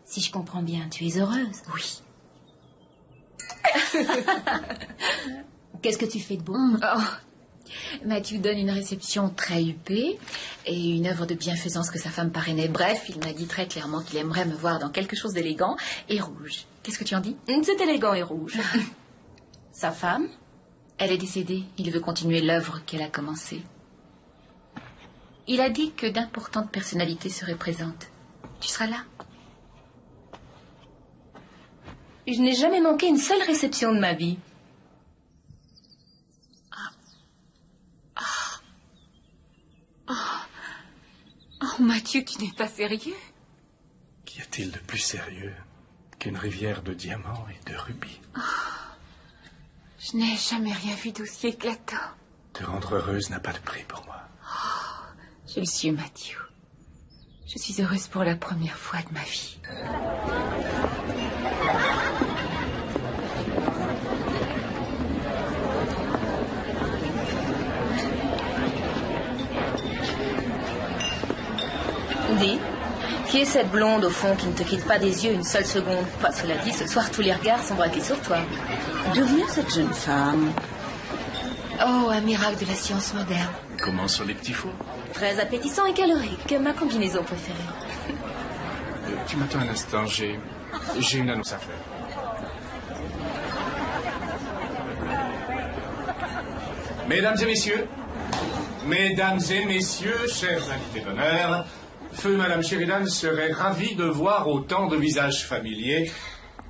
Si je comprends bien, tu es heureuse? Oui. Qu'est-ce que tu fais de beau? Matthew donne une réception très huppée et une œuvre de bienfaisance que sa femme parrainait. Bref, il m'a dit très clairement qu'il aimerait me voir dans quelque chose d'élégant et rouge. Qu'est-ce que tu en dis? C'est élégant et rouge. Sa femme? Elle est décédée. Il veut continuer l'œuvre qu'elle a commencée. Il a dit que d'importantes personnalités seraient présentes. Tu seras là? Je n'ai jamais manqué une seule réception de ma vie. Oh, Mathieu, tu n'es pas sérieux? Qu'y a-t-il de plus sérieux qu'une rivière de diamants et de rubis? Je n'ai jamais rien vu d'aussi éclatant. Te rendre heureuse n'a pas de prix pour moi. Je le suis, Mathieu. Je suis heureuse pour la première fois de ma vie. Dis, qui est cette blonde au fond qui ne te quitte pas des yeux une seule seconde? Pas cela dit, ce soir tous les regards sont braqués sur toi. D'où vient cette jeune femme? Oh, un miracle de la science moderne. Comment sont les petits fours? Très appétissant et calorique, ma combinaison préférée. Tu m'attends un instant, j'ai une annonce à faire. Mesdames et messieurs, chers invités d'honneur, Feu Madame Sheridan serait ravie de voir autant de visages familiers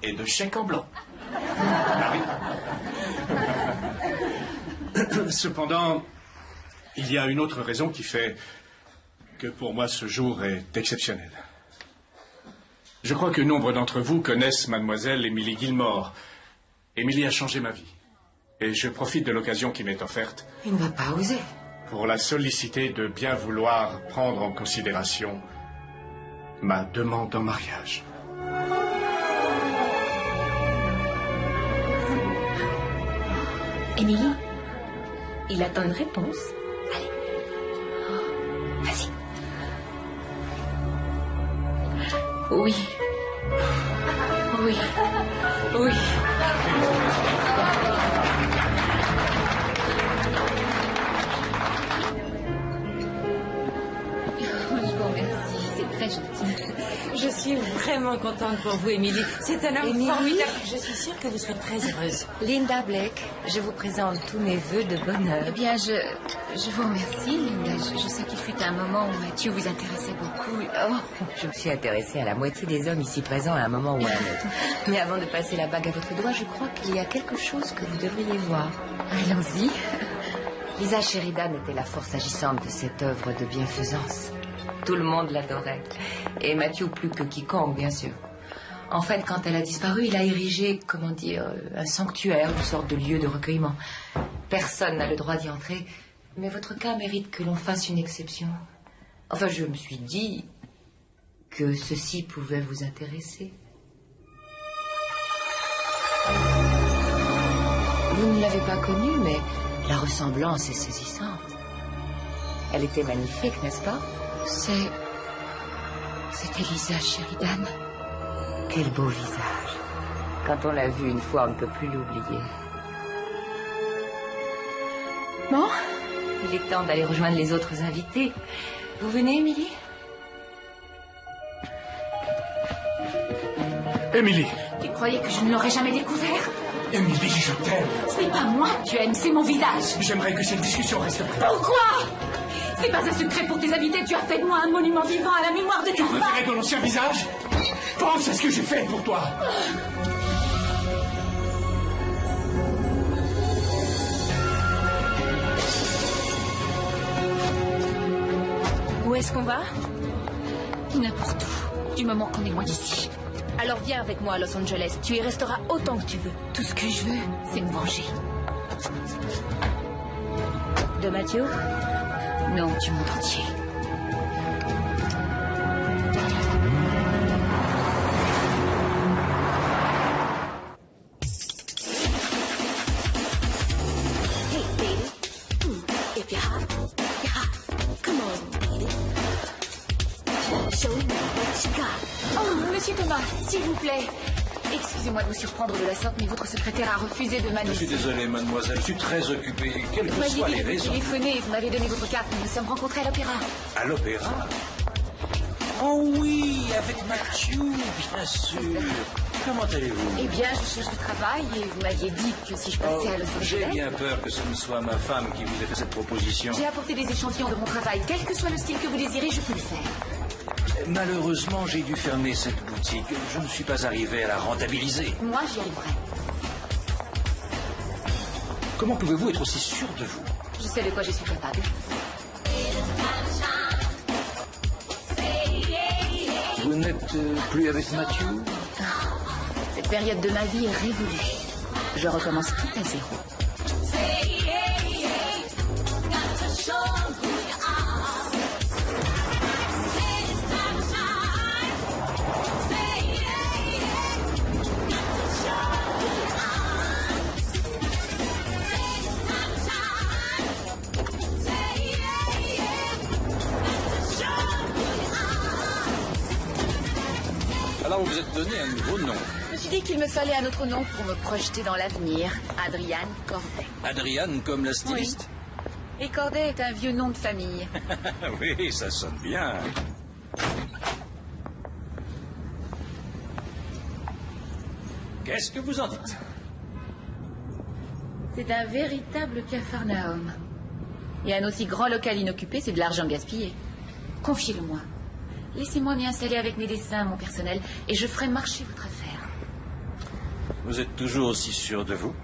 et de chèques en blanc. Ah oui. Cependant, il y a une autre raison qui fait que pour moi ce jour est exceptionnel. Je crois que nombre d'entre vous connaissent mademoiselle Emily Gilmore. Emily a changé ma vie. Et je profite de l'occasion qui m'est offerte. Il ne va pas oser. Pour la solliciter de bien vouloir prendre en considération ma demande en mariage. Émilie, il attend une réponse. Allez. Vas-y. Oui. Oui. Oui. Je vous remercie, c'est très gentil. Je suis vraiment contente pour vous, Émilie. C'est un homme formidable. Je suis sûre que vous serez très heureuse. Linda Blake, je vous présente tous mes vœux de bonheur. Eh bien, je vous remercie, Linda. Je sais qu'il fut un moment où Mathieu vous intéressait beaucoup. Oh, je me suis intéressée à la moitié des hommes ici présents à un moment ou à un autre. Mais avant de passer la bague à votre doigt, je crois qu'il y a quelque chose que vous devriez voir. Allons-y. Lisa Sheridan était la force agissante de cette œuvre de bienfaisance. Tout le monde l'adorait. Et Mathieu plus que quiconque, bien sûr. En fait, quand elle a disparu, il a érigé, comment dire, un sanctuaire, une sorte de lieu de recueillement. Personne n'a le droit d'y entrer. Mais votre cas mérite que l'on fasse une exception. Enfin, je me suis dit que ceci pouvait vous intéresser. Vous ne l'avez pas connue, mais la ressemblance est saisissante. Elle était magnifique, n'est-ce pas? C'était Lisa Sheridan. Quel beau visage. Quand on l'a vu une fois, on ne peut plus l'oublier. Bon, il est temps d'aller rejoindre les autres invités. Vous venez, Émilie? Émilie! Tu croyais que je ne l'aurais jamais découvert? Émilie, je t'aime. Ce n'est pas moi que tu aimes, c'est mon visage. J'aimerais que cette discussion reste privée. Pourquoi? Ce n'est pas un secret pour tes invités. Tu as fait de moi un monument vivant à la mémoire de ta Tu femme. préférais ton ancien visage? Pense à ce que j'ai fait pour toi. Où est-ce qu'on va? N'importe où, du moment qu'on est loin d'ici. Alors viens avec moi à Los Angeles. Tu y resteras autant que tu veux. Tout ce que je veux, c'est me venger. De Mathieu? Non, du monde entier. Show me what you got. Oh, monsieur Thomas, s'il vous plaît. Excusez-moi de vous surprendre de la sorte, mais votre secrétaire a refusé de Je m'annoncer. suis désolé, mademoiselle, je suis très occupé, quelles Vous que m'aviez soient dit les que vous raisons. téléphonez, vous m'avez donné votre carte, nous nous sommes rencontrés à l'opéra. À l'opéra? Oh oui, avec Mathieu, bien sûr. Comment allez-vous? Eh bien, je cherche du travail et vous m'aviez dit que si je passais à Los J'ai Angeles... bien peur que ce ne soit ma femme qui vous ait fait cette proposition. J'ai apporté des échantillons de mon travail. Quel que soit le style que vous désirez, je peux le faire. Malheureusement, j'ai dû fermer cette boutique. Je ne suis pas arrivé à la rentabiliser. Moi, j'y arriverai. Comment pouvez-vous être aussi sûr de vous? Je sais de quoi je suis capable. Vous n'êtes plus avec Mathieu? Cette période de ma vie est révolue. Je recommence tout à zéro. Alors vous vous êtes donné un nouveau nom. Je me suis dit qu'il me fallait un autre nom pour me projeter dans l'avenir. Adriane Corday. Adriane comme la styliste? Et Corday est un vieux nom de famille. Oui, ça sonne bien. Qu'est-ce que vous en dites? C'est un véritable capharnaüm. Et un aussi grand local inoccupé, c'est de l'argent gaspillé. Confiez-le-moi. Laissez-moi m'y installer avec mes dessins, mon personnel, et je ferai marcher votre affaire. Vous êtes toujours aussi sûr de vous?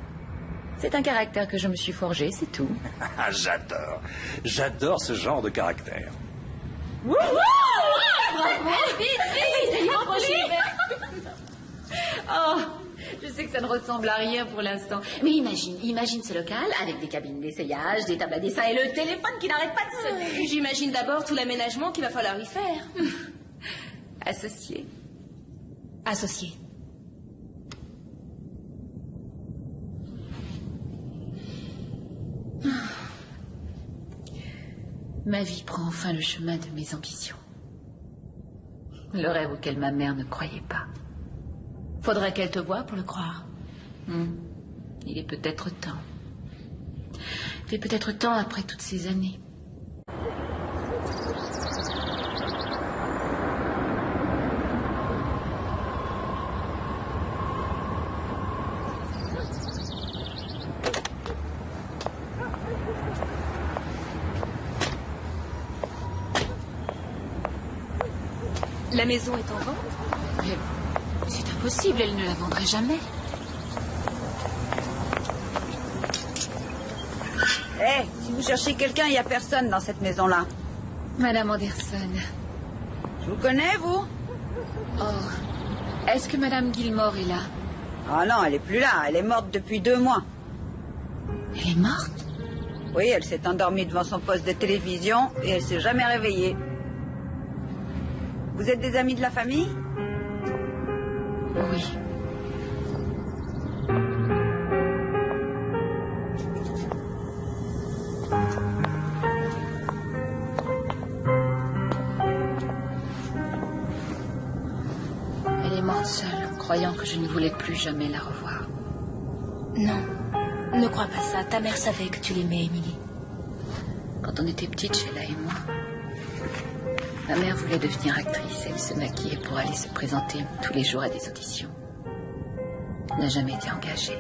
C'est un caractère que je me suis forgé, c'est tout. Ah, j'adore. J'adore ce genre de caractère. Oh, je sais que ça ne ressemble à rien pour l'instant. Mais imagine ce local avec des cabines d'essayage, des tables à dessin et le téléphone qui n'arrête pas de sonner. J'imagine d'abord tout l'aménagement qu'il va falloir y faire. Associé. Associé. Ma vie prend enfin le chemin de mes ambitions. Le rêve auquel ma mère ne croyait pas. Faudrait qu'elle te voie pour le croire. Il est peut-être temps. Il est peut-être temps après toutes ces années. La maison est en vente? Mais c'est impossible, elle ne la vendrait jamais. Hé, si vous cherchez quelqu'un, il n'y a personne dans cette maison-là. Madame Anderson. Je vous connais, vous? Oh, est-ce que Madame Gilmore est là? Ah non, elle est plus là. Elle est morte depuis 2 mois. Elle est morte? Oui, elle s'est endormie devant son poste de télévision et elle s'est jamais réveillée. Vous êtes des amis de la famille? Oui. Elle est morte seule, croyant que je ne voulais plus jamais la revoir. Non, ne crois pas ça. Ta mère savait que tu l'aimais, Émilie. Quand on était petite, Sheila et moi, ma mère voulait devenir actrice. Elle se maquillait pour aller se présenter tous les jours à des auditions. Elle n'a jamais été engagée.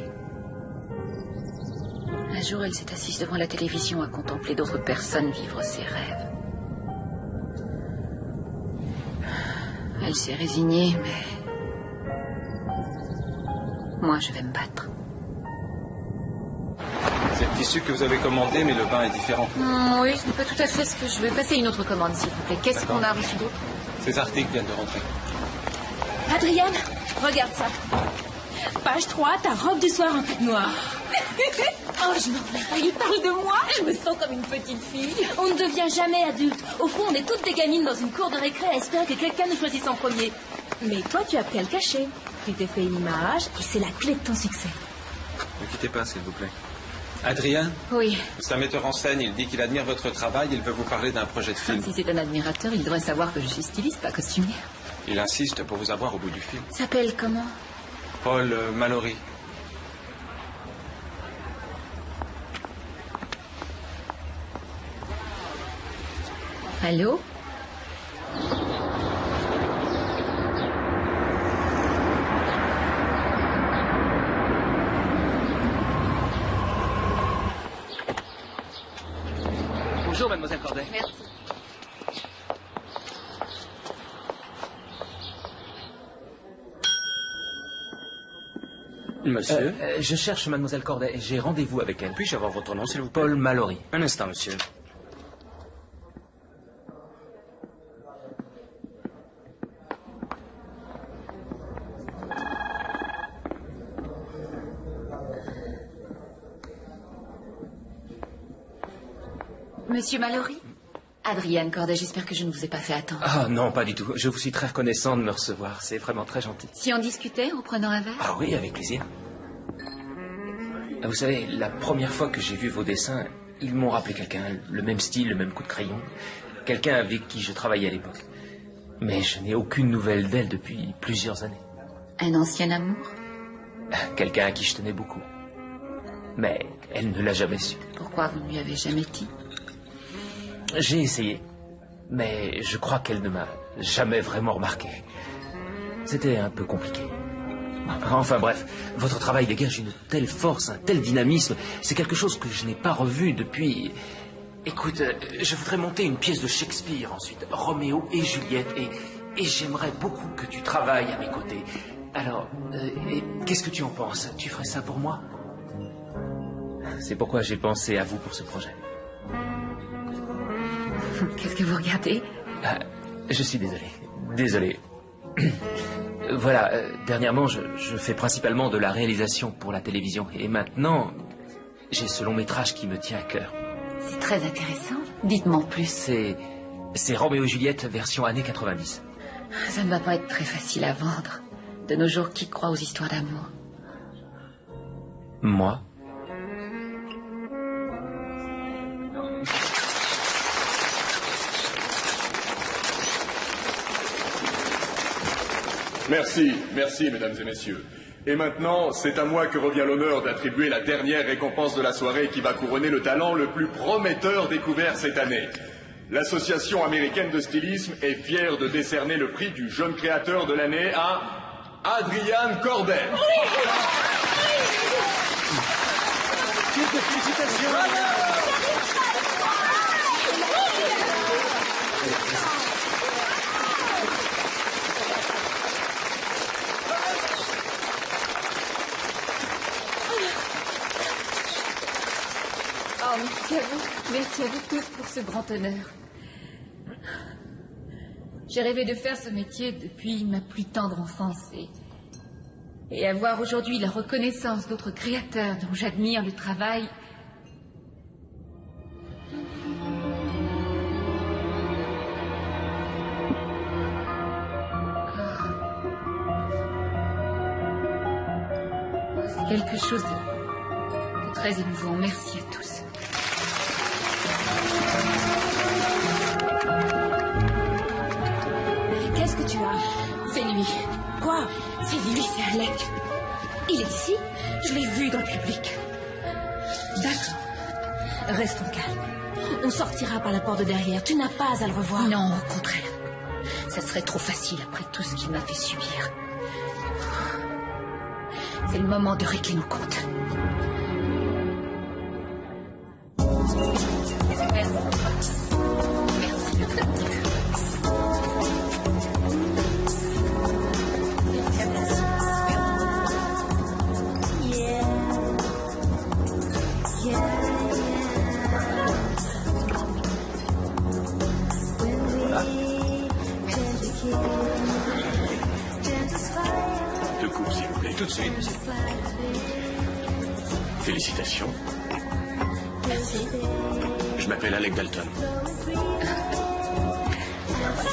Un jour, elle s'est assise devant la télévision à contempler d'autres personnes vivre ses rêves. Elle s'est résignée, mais... moi, je vais me battre. C'est le tissu que vous avez commandé, mais le pain est différent. Oui, ce n'est pas tout à fait ce que je veux. Passez une autre commande, s'il vous plaît. Qu'est-ce qu'on a reçu d'autre? Ces articles viennent de rentrer. Adriane, regarde ça. Page 3, ta robe du soir en cuir noir. Oh, je n'en reviens pas. Il parle de moi. Je me sens comme une petite fille. On ne devient jamais adulte. Au fond, on est toutes des gamines dans une cour de récré à espérer que quelqu'un nous choisisse en premier. Mais toi, tu as appris à le cacher. Tu t'es fait une image et c'est la clé de ton succès. Ne quittez pas, s'il vous plaît. Adrien? Oui. C'est un metteur en scène, il dit qu'il admire votre travail, il veut vous parler d'un projet de film. Si c'est un admirateur, il devrait savoir que je suis styliste, pas costumière. Il insiste pour vous avoir au bout du film. S'appelle comment? Paul Mallory. Allô? Bonjour, mademoiselle Corday. Merci. Monsieur? Je cherche mademoiselle Corday et j'ai rendez-vous avec elle. Puis-je avoir votre nom, s'il vous plaît? Paul Mallory. Un instant, monsieur. Monsieur Mallory? Adrienne Corday, j'espère que je ne vous ai pas fait attendre. Ah non, pas du tout. Je vous suis très reconnaissant de me recevoir. C'est vraiment très gentil. Si on discutait en prenant un verre? Ah oui, avec plaisir. Vous savez, la première fois que j'ai vu vos dessins, ils m'ont rappelé quelqu'un. Le même style, le même coup de crayon. Quelqu'un avec qui je travaillais à l'époque. Mais je n'ai aucune nouvelle d'elle depuis plusieurs années. Un ancien amour? Quelqu'un à qui je tenais beaucoup. Mais elle ne l'a jamais su. Pourquoi vous ne lui avez jamais dit? J'ai essayé, mais je crois qu'elle ne m'a jamais vraiment remarqué. C'était un peu compliqué. Enfin bref, votre travail dégage une telle force, un tel dynamisme. C'est quelque chose que je n'ai pas revu depuis... Écoute, je voudrais monter une pièce de Shakespeare ensuite, Roméo et Juliette, et j'aimerais beaucoup que tu travailles à mes côtés. Alors, qu'est-ce que tu en penses? Tu ferais ça pour moi? C'est pourquoi j'ai pensé à vous pour ce projet. Qu'est-ce que vous regardez? Je suis désolé. Désolé. Voilà, dernièrement, je fais principalement de la réalisation pour la télévision. Et maintenant, j'ai ce long métrage qui me tient à cœur. C'est très intéressant. Dites-moi en plus. C'est Roméo et Juliette version années 90. Ça ne va pas être très facile à vendre. De nos jours, qui croit aux histoires d'amour? Moi? Merci, merci mesdames et messieurs. Et maintenant, c'est à moi que revient l'honneur d'attribuer la dernière récompense de la soirée qui va couronner le talent le plus prometteur découvert cette année. L'Association américaine de stylisme est fière de décerner le prix du jeune créateur de l'année à Adrienne Corday. Félicitations. Oh, merci à vous. Merci à vous tous pour ce grand honneur. J'ai rêvé de faire ce métier depuis ma plus tendre enfance et avoir aujourd'hui la reconnaissance d'autres créateurs dont j'admire le travail. C'est quelque chose de très émouvant. Merci à tous. Qu'est-ce que tu as? C'est lui. Quoi? C'est lui, c'est Alec. Il est ici? Je l'ai vu dans le public. D'accord. Restons calmes. On sortira par la porte de derrière. Tu n'as pas à le revoir. Non, au contraire. Ça serait trop facile après tout ce qu'il m'a fait subir. C'est le moment de régler nos comptes. Deux coupes, s'il vous plaît, tout de suite. Félicitations. Merci. Je m'appelle Alec Dalton.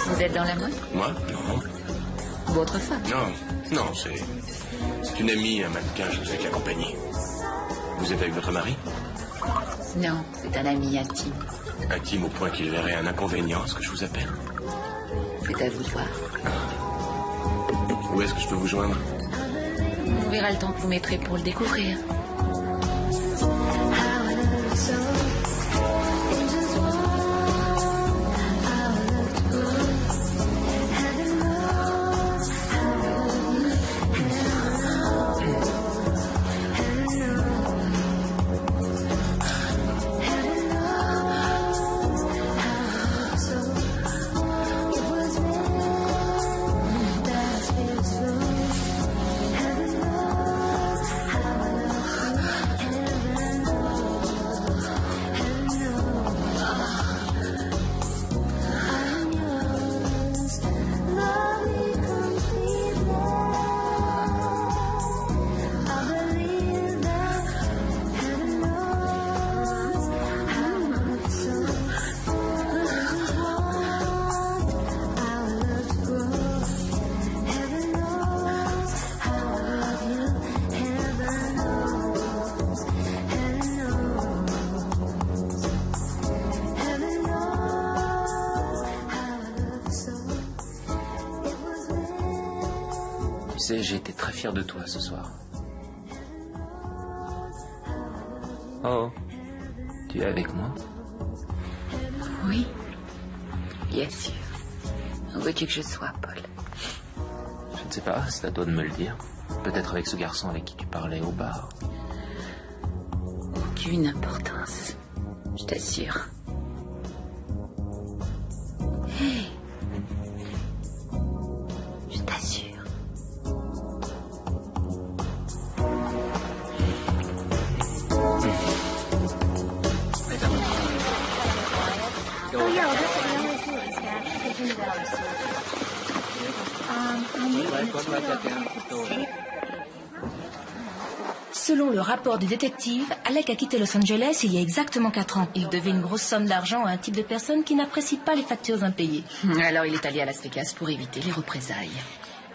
Vous êtes dans la mode? Moi? Non. Votre femme? Non, c'est une amie, un mannequin, je ne fais que l'accompagner. Vous êtes avec votre mari? Non, c'est un ami intime. Intime au point qu'il verrait un inconvénient à ce que je vous appelle. C'est à vous de voir. Où est-ce que je peux vous joindre? On verra le temps que vous mettrez pour le découvrir. Tu sais, j'ai été très fier de toi ce soir. Oh, tu es avec moi? Oui, bien sûr. Où veux-tu que je sois, Paul? Je ne sais pas, c'est à toi de me le dire. Peut-être avec ce garçon avec qui tu parlais au bar. Aucune importance, je t'assure. Hey, je t'assure. Selon le rapport du détective, Alec a quitté Los Angeles il y a exactement 4 ans. Il devait une grosse somme d'argent à un type de personne qui n'apprécie pas les factures impayées. Alors il est allé à Las Vegas pour éviter les représailles.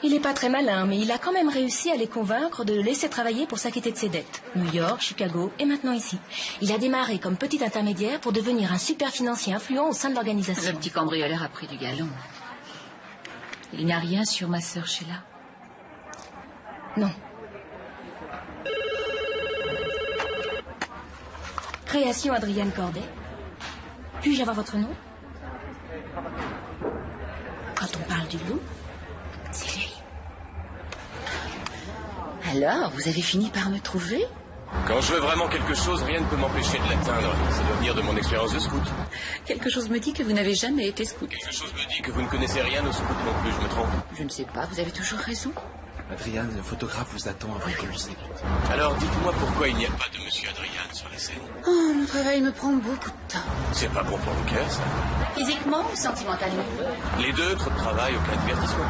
Il n'est pas très malin, mais il a quand même réussi à les convaincre de le laisser travailler pour s'acquitter de ses dettes. New York, Chicago et maintenant ici. Il a démarré comme petit intermédiaire pour devenir un super financier influent au sein de l'organisation. Le petit cambrioleur a pris du galon. Il n'y a rien sur ma sœur Sheila? Non. Création Adrienne Corday. Puis-je avoir votre nom? Quand on parle du loup, c'est lui. Alors, vous avez fini par me trouver? Quand je veux vraiment quelque chose, rien ne peut m'empêcher de l'atteindre. Ça doit venir de mon expérience de scout. Quelque chose me dit que vous n'avez jamais été scout. Quelque chose me dit que vous ne connaissez rien au scout non plus, je me trompe. Je ne sais pas, vous avez toujours raison. Adriane, le photographe vous attend avant que vous écoute. Alors, dites-moi pourquoi il n'y a pas de monsieur Adriane sur la scène. Oh, mon travail me prend beaucoup de temps. C'est pas bon pour le cœur, ça. Physiquement ou sentimentalement? Les deux, trop de travail, aucun divertissement.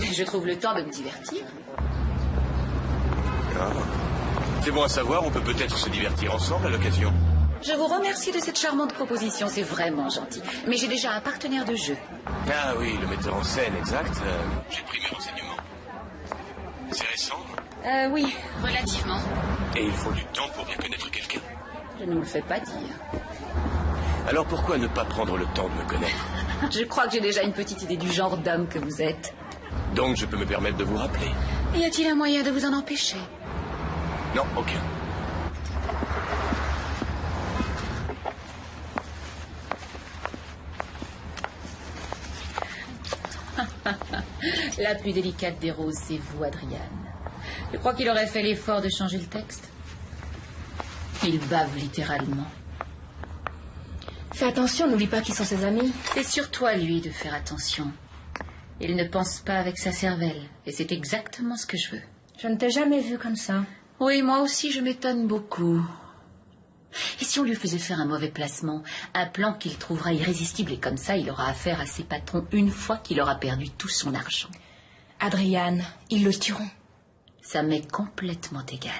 Je trouve le temps de me divertir. Ah. C'est bon à savoir, on peut peut-être se divertir ensemble à l'occasion. Je vous remercie de cette charmante proposition, c'est vraiment gentil. Mais j'ai déjà un partenaire de jeu. Ah oui, le metteur en scène, exact. J'ai pris mes renseignements. C'est récent? Oui, relativement. Et il faut du temps pour bien connaître quelqu'un. Je ne vous le fais pas dire. Alors pourquoi ne pas prendre le temps de me connaître? Je crois que j'ai déjà une petite idée du genre d'homme que vous êtes. Donc je peux me permettre de vous rappeler? Y a-t-il un moyen de vous en empêcher? Non, aucun. La plus délicate des roses, c'est vous, Adriane. Je crois qu'il aurait fait l'effort de changer le texte. Il bave littéralement. Fais attention, n'oublie pas qui sont ses amis. C'est surtout à lui de faire attention. Il ne pense pas avec sa cervelle, et c'est exactement ce que je veux. Je ne t'ai jamais vu comme ça. Oui, moi aussi, je m'étonne beaucoup. Et si on lui faisait faire un mauvais placement, un plan qu'il trouvera irrésistible, et comme ça, il aura affaire à ses patrons une fois qu'il aura perdu tout son argent. Adriane, ils le tueront. Ça m'est complètement égal.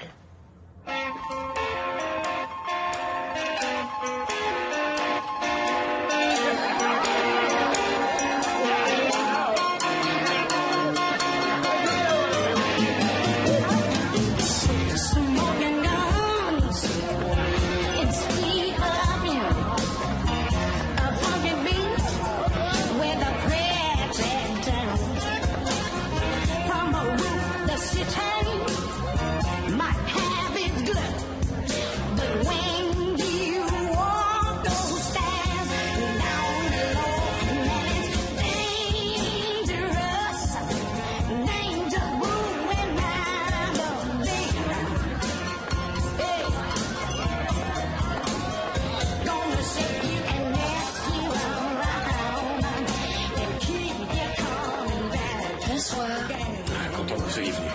soyez venu.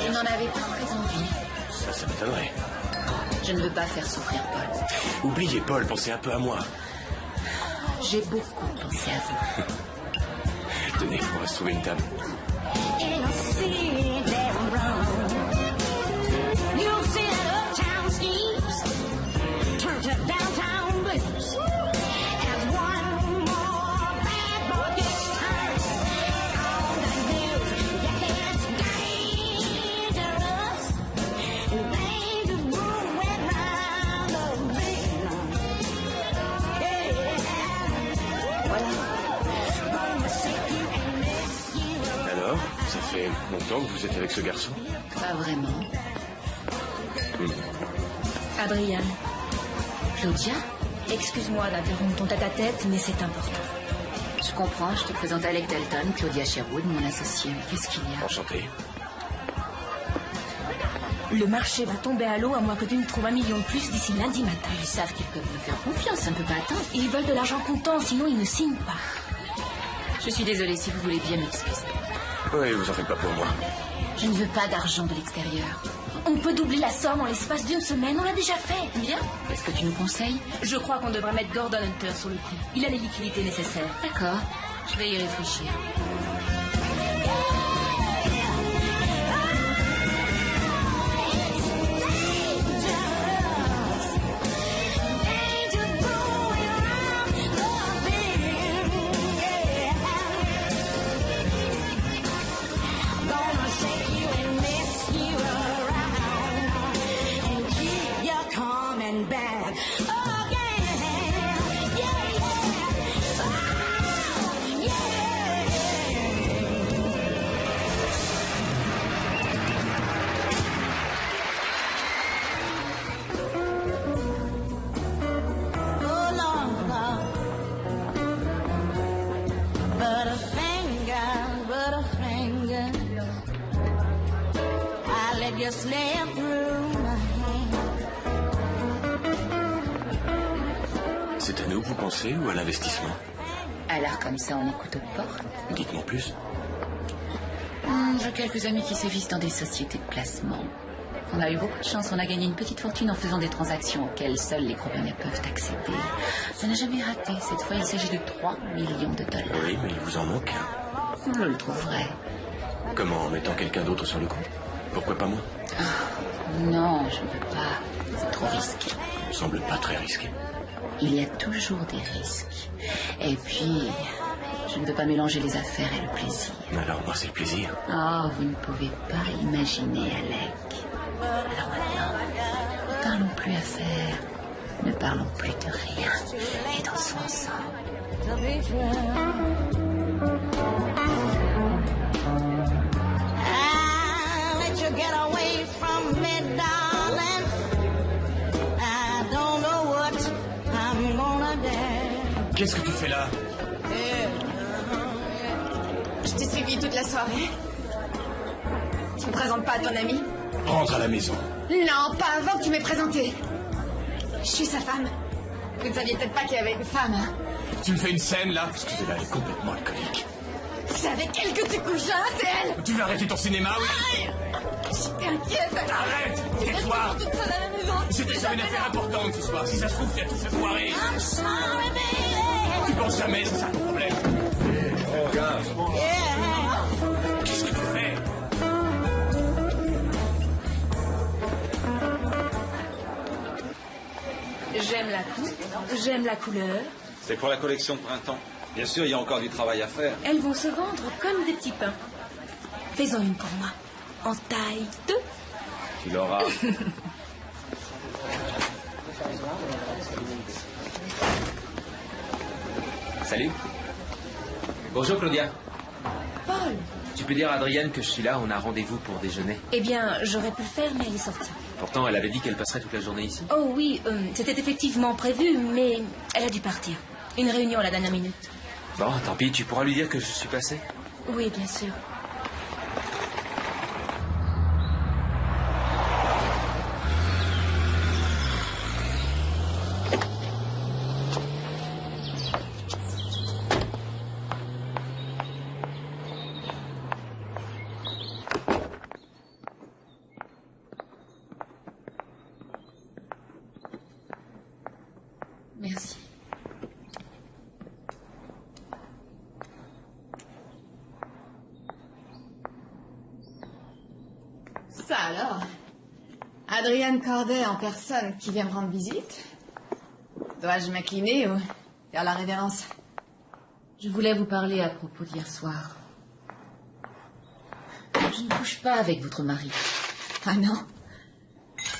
Je n'en avais pas très envie. Ça m'étonnerait. Je ne veux pas faire souffrir Paul. Oubliez Paul, pensez un peu à moi. J'ai beaucoup pensé à vous. Tenez, on va se trouver une table. Alors, ça fait longtemps que vous êtes avec ce garçon? Pas vraiment. Adrian. Claudia? Excuse-moi d'interrompre ton tête-à-tête, mais c'est important. Je comprends, je te présente Alec Dalton, Claudia Sherwood, mon associé. Qu'est-ce qu'il y a? Enchanté. Le marché va tomber à l'eau à moins que tu ne trouves 1 million de plus d'ici lundi matin. Ils savent qu'ils peuvent me faire confiance, ça ne peut pas attendre. Ils veulent de l'argent comptant, sinon ils ne signent pas. Je suis désolée, si vous voulez bien m'excuser. Oui, vous en faites pas pour moi. Je ne veux pas d'argent de l'extérieur. On peut doubler la somme en l'espace d'une semaine, on l'a déjà fait. Bien. Est-ce que tu nous conseilles? Je crois qu'on devrait mettre Gordon Hunter sur le coup. Il a les liquidités nécessaires. D'accord, je vais y réfléchir. C'est à nous que vous pensez ou à l'investissement? À l'air comme ça, on écoute aux portes. Dites-moi plus. J'ai quelques amis qui sévissent dans des sociétés de placement. On a eu beaucoup de chance, on a gagné une petite fortune en faisant des transactions auxquelles seuls les croyants peuvent accéder. Ça n'a jamais raté. Cette fois, il s'agit de 3 millions de dollars. Oui, mais il vous en manque un. Je le trouverai. Comment? En mettant quelqu'un d'autre sur le coup? Pourquoi pas moi? Non, je ne veux pas. C'est trop risqué. Ça me semble pas très risqué. Il y a toujours des risques. Et puis, je ne veux pas mélanger les affaires et le plaisir. Alors moi, c'est le plaisir. Oh, vous ne pouvez pas imaginer, Alec. Alors maintenant, ne parlons plus affaires. Ne parlons plus de rien. Et dansons ensemble. Get away from me, darling. I don't know what I'm gonna do. Qu'est-ce que tu fais là? Je t'ai suivi toute la soirée. Tu me présentes pas à ton ami? Rentre à la maison. Non, pas avant que tu m'aies présenté. Je suis sa femme. Vous ne saviez peut-être pas qu'il y avait une femme, hein? Tu me fais une scène là? Excusez-la, elle est complètement alcoolique. C'est avec elle que tu couches, hein? C'est elle! Tu veux arrêter ton cinéma, oui? Aïe! J'étais inquiète! Arrête! Tais-toi! toute seule à la maison! C'était ça une affaire importante ce soir. Si ça se trouve, tu as tout fait foirer. Tu penses jamais, c'est ça ton problème. Regarde. Qu'est-ce que tu fais? J'aime la couleur. C'est pour la collection de printemps. Bien sûr, il y a encore du travail à faire. Elles vont se vendre comme des petits pains. Fais-en une pour moi. En taille 2. Tu l'auras. Salut. Bonjour Claudia. Paul. Tu peux dire à Adrienne que je suis là, on a rendez-vous pour déjeuner. Eh bien, j'aurais pu le faire, mais elle est sortie. Pourtant, elle avait dit qu'elle passerait toute la journée ici. Oh oui, c'était effectivement prévu, mais elle a dû partir. Une réunion à la dernière minute. Bon, tant pis, tu pourras lui dire que je suis passé. Oui, bien sûr. Alors, Adrienne Corday en personne qui vient me rendre visite. Dois-je m'incliner ou faire la révérence? Je voulais vous parler à propos d'hier soir. Je ne couche pas avec votre mari. Ah non?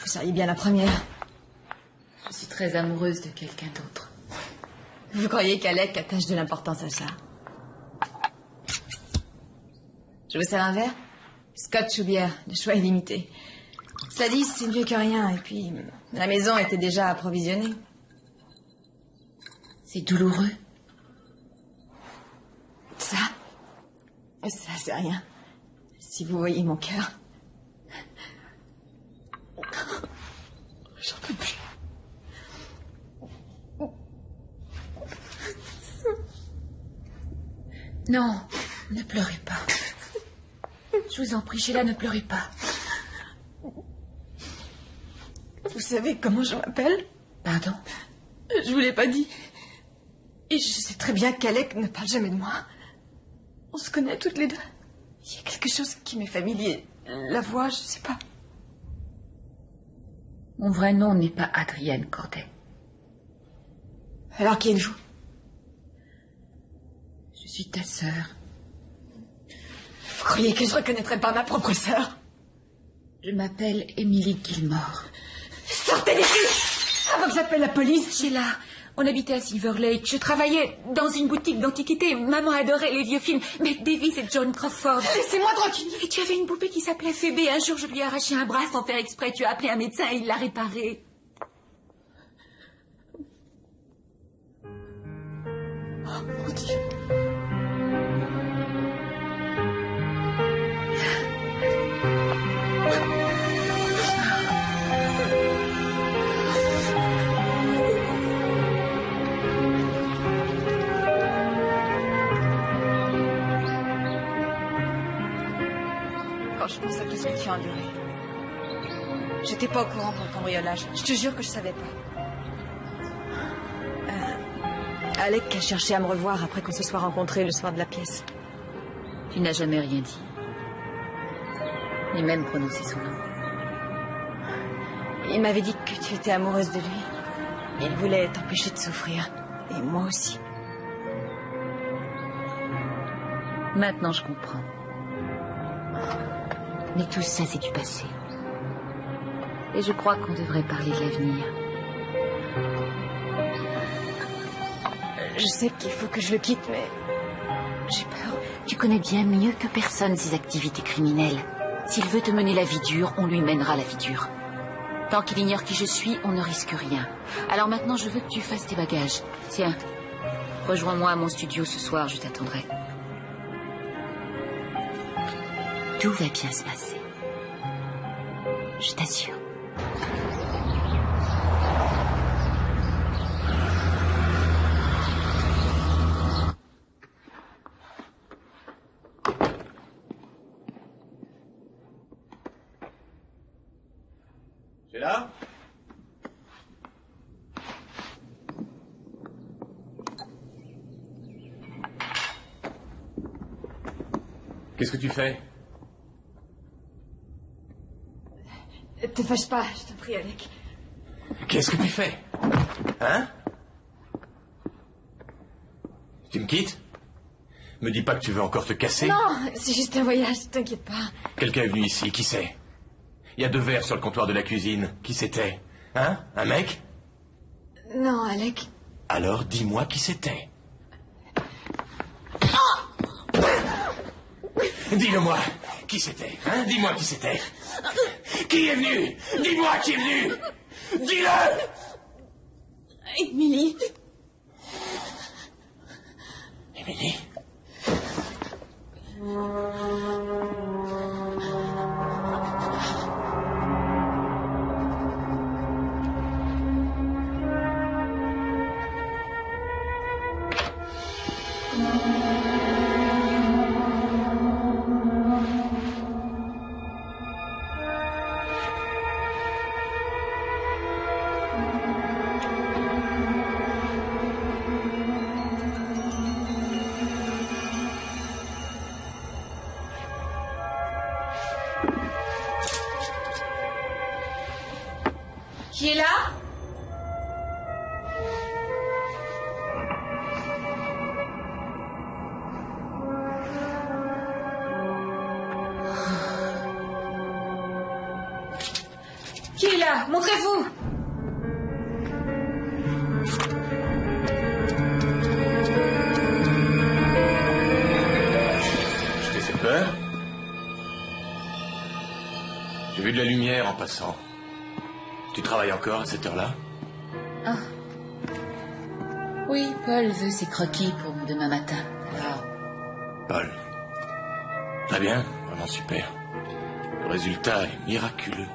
Vous seriez bien la première. Je suis très amoureuse de quelqu'un d'autre. Vous croyez qu'Alec attache de l'importance à ça? Je vous sers un verre? Scotch ou bière, le choix est limité. Cela dit, c'est mieux que rien, et puis la maison était déjà approvisionnée. C'est douloureux. Ça, c'est rien. Si vous voyez mon cœur. J'en peux plus. Non, ne pleurez pas. Je vous en prie, Sheila, ne pleurez pas. Vous savez comment je m'appelle? Pardon? Je vous l'ai pas dit. Et je sais très bien qu'Alec ne parle jamais de moi. On se connaît toutes les deux. Il y a quelque chose qui m'est familier. La voix, je sais pas. Mon vrai nom n'est pas Adrienne Corday. Alors qui êtes-vous? Je suis ta sœur. Vous croyez que je reconnaîtrais pas ma propre sœur? Je m'appelle Emily Gilmore. Sortez d'ici! Avant que j'appelle la police! Sheila, on habitait à Silver Lake. Je travaillais dans une boutique d'antiquités. Maman adorait les vieux films. Mais Davis et John Crawford. Laissez-moi tranquille! Et tu avais une poupée qui s'appelait Phoebe. Un jour, je lui ai arraché un bras sans faire exprès. Tu as appelé un médecin et il l'a réparé. Oh mon Dieu! Quand je pense à tout ce que tu as enduré. J'étais pas au courant pour le cambriolage. Je te jure que je savais pas. Alec a cherché à me revoir après qu'on se soit rencontrés le soir de la pièce. Tu n'as jamais rien dit. Ni même prononcé son nom. Il m'avait dit que tu étais amoureuse de lui. Il voulait t'empêcher de souffrir. Et moi aussi. Maintenant, je comprends. Mais tout ça, c'est du passé. Et je crois qu'on devrait parler de l'avenir. Je sais qu'il faut que je le quitte, mais j'ai peur. Tu connais bien mieux que personne ses activités criminelles. S'il veut te mener la vie dure, on lui mènera la vie dure. Tant qu'il ignore qui je suis, on ne risque rien. Alors maintenant, je veux que tu fasses tes bagages. Tiens, rejoins-moi à mon studio ce soir, je t'attendrai. Tout va bien se passer. Je t'assure. C'est là? Qu'est-ce que tu fais? Te fâche pas, je t'en prie, Alec. Qu'est-ce que tu fais? Hein? Tu me quittes? Me dis pas que tu veux encore te casser? Non, c'est juste un voyage, t'inquiète pas. Quelqu'un est venu ici, qui c'est? Il y a 2 verres sur le comptoir de la cuisine. Qui c'était? Hein? Un mec? Non, Alec. Alors dis-moi qui c'était. Dis-le-moi. Qui c'était? Hein? Dis-moi qui c'était. Qui est venu? Dis-moi qui est venu. Dis-le! Émilie. Émilie? Qui est là? Qui est là? Montrez-vous! Je t'ai fait peur? J'ai vu de la lumière en passant. Tu travailles encore à cette heure-là? Ah. Oui, Paul veut ses croquis pour demain matin. Alors... Paul. Très bien, vraiment super. Le résultat est miraculeux.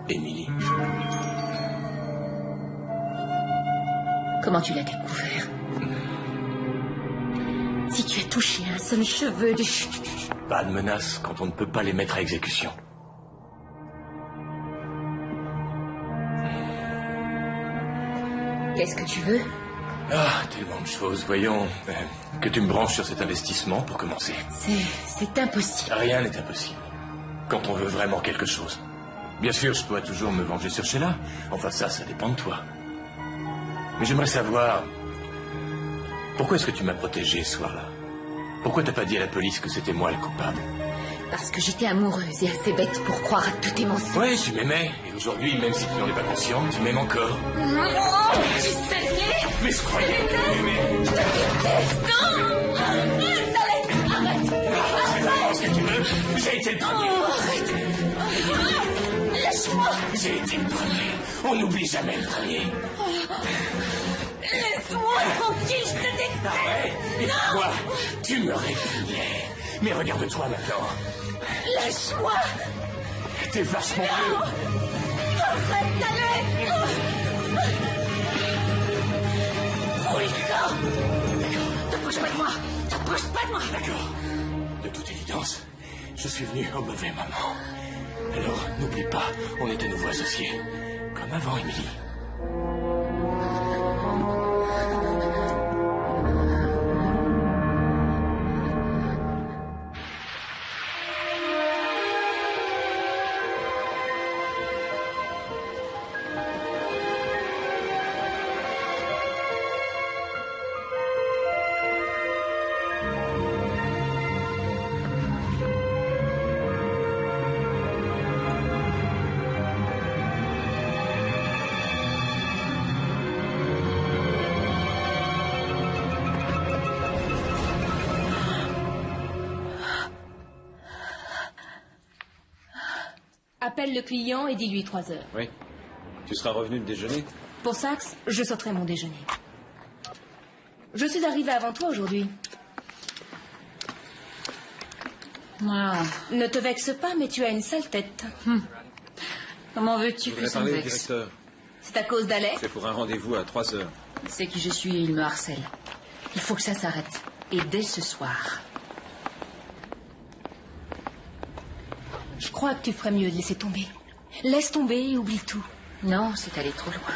Émilie. Comment tu l'as découvert? Si tu as touché un seul cheveu de... Pas de menace quand on ne peut pas les mettre à exécution. Qu'est-ce que tu veux? Ah, tellement de choses. Voyons, que tu me branches sur cet investissement pour commencer. C'est impossible. Rien n'est impossible. Quand on veut vraiment quelque chose. Bien sûr, je dois toujours me venger sur Sheila. Enfin, ça dépend de toi. Mais j'aimerais savoir... Pourquoi est-ce que tu m'as protégé ce soir-là? Pourquoi t'as pas dit à la police que c'était moi le coupable? Parce que j'étais amoureuse et assez bête pour croire à tous tes mensonges. Oui, tu m'aimais. Et aujourd'hui, même si tu n'en es pas consciente, tu m'aimes encore. Oh, tu saignais. Mais je croyais que tu m'aimais. Je te déteste. Non. Arrête. Fais ce que tu veux. J'ai été le premier. Arrête. Lâche-moi. J'ai été le premier. On n'oublie jamais le premier. Laisse-moi tranquille, je te déteste. Arrête. Et toi, tu me répugnais. Mais regarde-toi maintenant. Lâche-moi. T'es vachement mieux. Arrête d'aller. Oh, le corps. D'accord. T'approches pas de moi. T'approches pas de moi. D'accord. De toute évidence, je suis venu au mauvais moment. Alors, n'oublie pas, on est à nouveau associés. Comme avant, Émilie. Appelle le client et dis-lui 3 heures. Oui. Tu seras revenu de déjeuner? Pour Saxe, je sauterai mon déjeuner. Je suis arrivée avant toi aujourd'hui. Ah. Ne te vexe pas, mais tu as une sale tête. Comment veux-tu Je que voudrais ça me parler au vexe? directeur. C'est à cause d'Alex? C'est pour un rendez-vous à 3 heures. Il sait qui je suis et il me harcèle. Il faut que ça s'arrête. Et dès ce soir. Je crois que tu ferais mieux de laisser tomber. Laisse tomber et oublie tout. Non, c'est allé trop loin.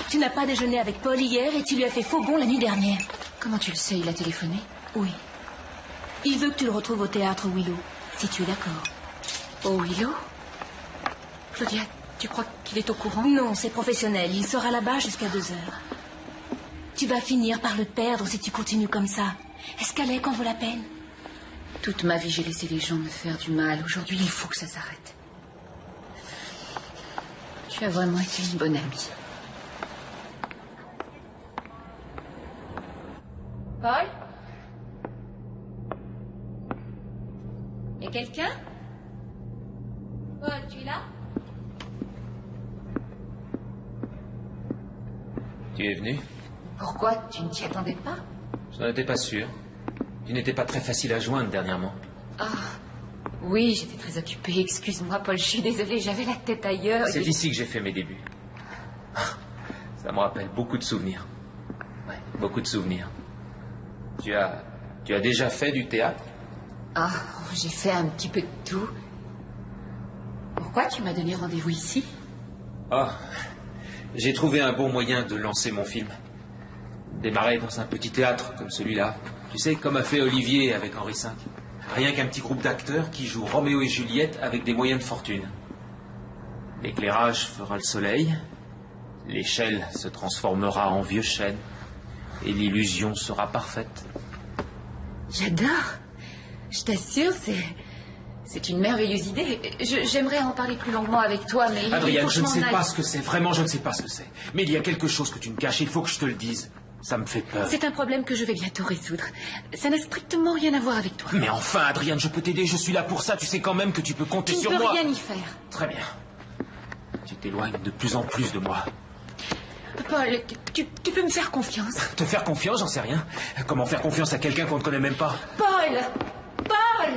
Tu n'as pas déjeuné avec Paul hier et tu lui as fait faux bond la nuit dernière. Comment tu le sais? Il a téléphoné? Oui. Il veut que tu le retrouves au théâtre Willow, si tu es d'accord. Au Willow? Claudia, tu crois qu'il est au courant? Non, c'est professionnel. Il sera là-bas jusqu'à 2 heures. Tu vas finir par le perdre si tu continues comme ça. Est-ce qu'Alec en vaut la peine? Toute ma vie, j'ai laissé les gens me faire du mal. Aujourd'hui, il faut que ça s'arrête. Tu as vraiment été une bonne amie. Paul? Y a quelqu'un? Paul, tu es là? Tu es venu? Pourquoi? Tu ne t'y attendais pas? Je n'en étais pas sûr. Tu n'étais pas très facile à joindre dernièrement. Ah, oui, j'étais très occupée. Excuse-moi, Paul, je suis désolée, j'avais la tête ailleurs. C'est ici que j'ai fait mes débuts. Ça me rappelle beaucoup de souvenirs. Ouais, beaucoup de souvenirs. Tu as déjà fait du théâtre? Ah, j'ai fait un petit peu de tout. Pourquoi tu m'as donné rendez-vous ici? Ah, j'ai trouvé un bon moyen de lancer mon film. Démarrer dans un petit théâtre comme celui-là. Tu sais, comme a fait Olivier avec Henri V. Rien qu'un petit groupe d'acteurs qui jouent Roméo et Juliette avec des moyens de fortune. L'éclairage fera le soleil, l'échelle se transformera en vieux chêne, et l'illusion sera parfaite. J'adore. Je t'assure, c'est une merveilleuse idée. J'aimerais en parler plus longuement avec toi, mais... Adrienne, je ne sais pas ce que c'est. Vraiment, je ne sais pas ce que c'est. Mais il y a quelque chose que tu me caches. Il faut que je te le dise. Ça me fait peur. C'est un problème que je vais bientôt résoudre. Ça n'a strictement rien à voir avec toi. Mais enfin, Adrienne, je peux t'aider. Je suis là pour ça. Tu sais quand même que tu peux compter sur moi. Tu ne peux rien y faire. Très bien. Tu t'éloignes de plus en plus de moi. Paul, tu peux me faire confiance. Te faire confiance, j'en sais rien. Comment faire confiance à quelqu'un qu'on ne connaît même pas? Paul! Paul!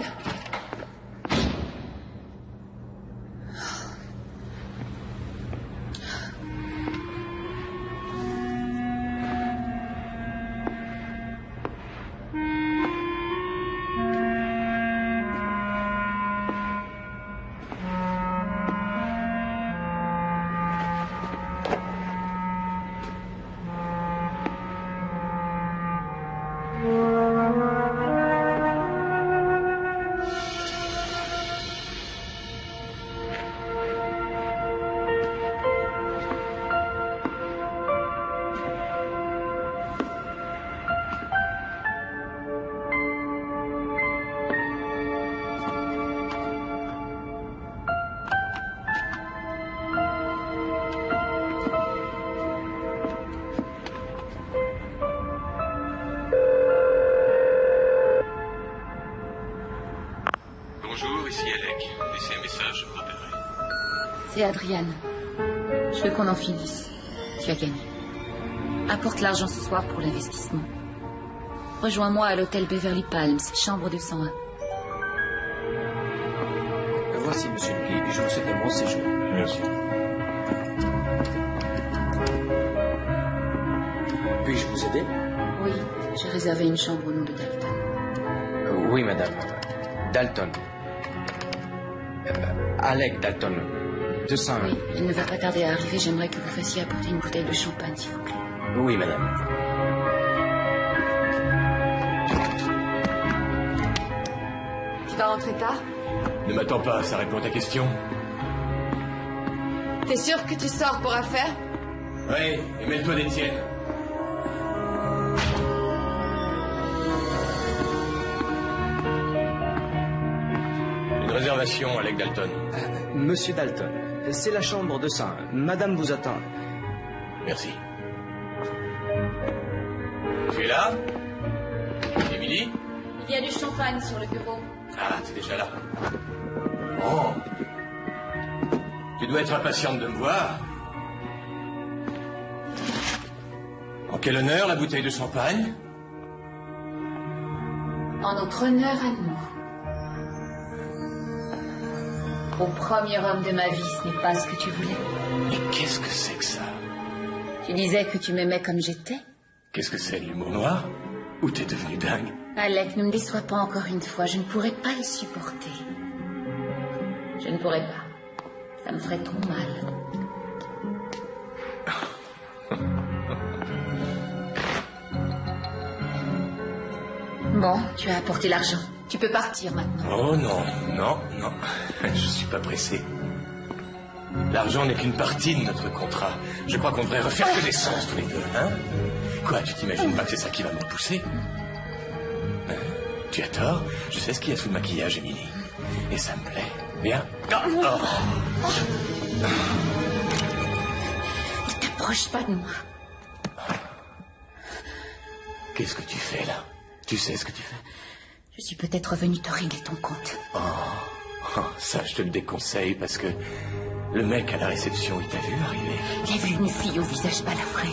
Bonjour, ici Alec. Laissez un message, je vous rappellerai. C'est Adrienne. Je veux qu'on en finisse. Tu as gagné. Apporte l'argent ce soir pour l'investissement. Rejoins-moi à l'hôtel Beverly Palms, chambre 201. Voici, monsieur le guide, et je vous souhaite un bon séjour. Merci. Puis-je vous aider? Oui, j'ai réservé une chambre au nom de Dalton. Oui, madame. Dalton. Alec Dalton. 201. Oui, il ne va pas tarder à arriver. J'aimerais que vous fassiez apporter une bouteille de champagne, s'il vous plaît. Oui, madame. Tu vas rentrer tard? Ne m'attends pas, ça répond à ta question. T'es sûr que tu sors pour affaire? Oui, et mets-toi des tiennes. Une réservation, Alec Dalton. Monsieur Dalton, c'est la chambre 201. Madame vous attend. Merci. Tu es là? Émilie? Il y a du champagne sur le bureau. Ah, t'es déjà là. Oh. Tu dois être impatiente de me voir. En quel honneur, la bouteille de champagne? En notre honneur à nous. Au premier homme de ma vie, ce n'est pas ce que tu voulais. Mais qu'est-ce que c'est que ça? Tu disais que tu m'aimais comme j'étais. Qu'est-ce que c'est, l'humour noir? Ou t'es devenu dingue? Alec, ne me déçois pas encore une fois. Je ne pourrais pas le supporter. Je ne pourrais pas. Ça me ferait trop mal. Bon, tu as apporté l'argent. Tu peux partir maintenant. Oh non, non, non. Je suis pas pressé. L'argent n'est qu'une partie de notre contrat. Je crois qu'on devrait refaire connaissance tous les deux, hein? Quoi, tu t'imagines pas que c'est ça qui va me pousser? Tu as tort. Je sais ce qu'il y a sous le maquillage, Émilie. Et ça me plaît. Viens. Oh. Ne t'approche pas de moi. Qu'est-ce que tu fais, là? Tu sais ce que tu fais? Je suis peut-être venue te régler ton compte. Oh, ça, je te le déconseille parce que le mec à la réception, il t'a vu arriver? Il a vu une fille au visage balafré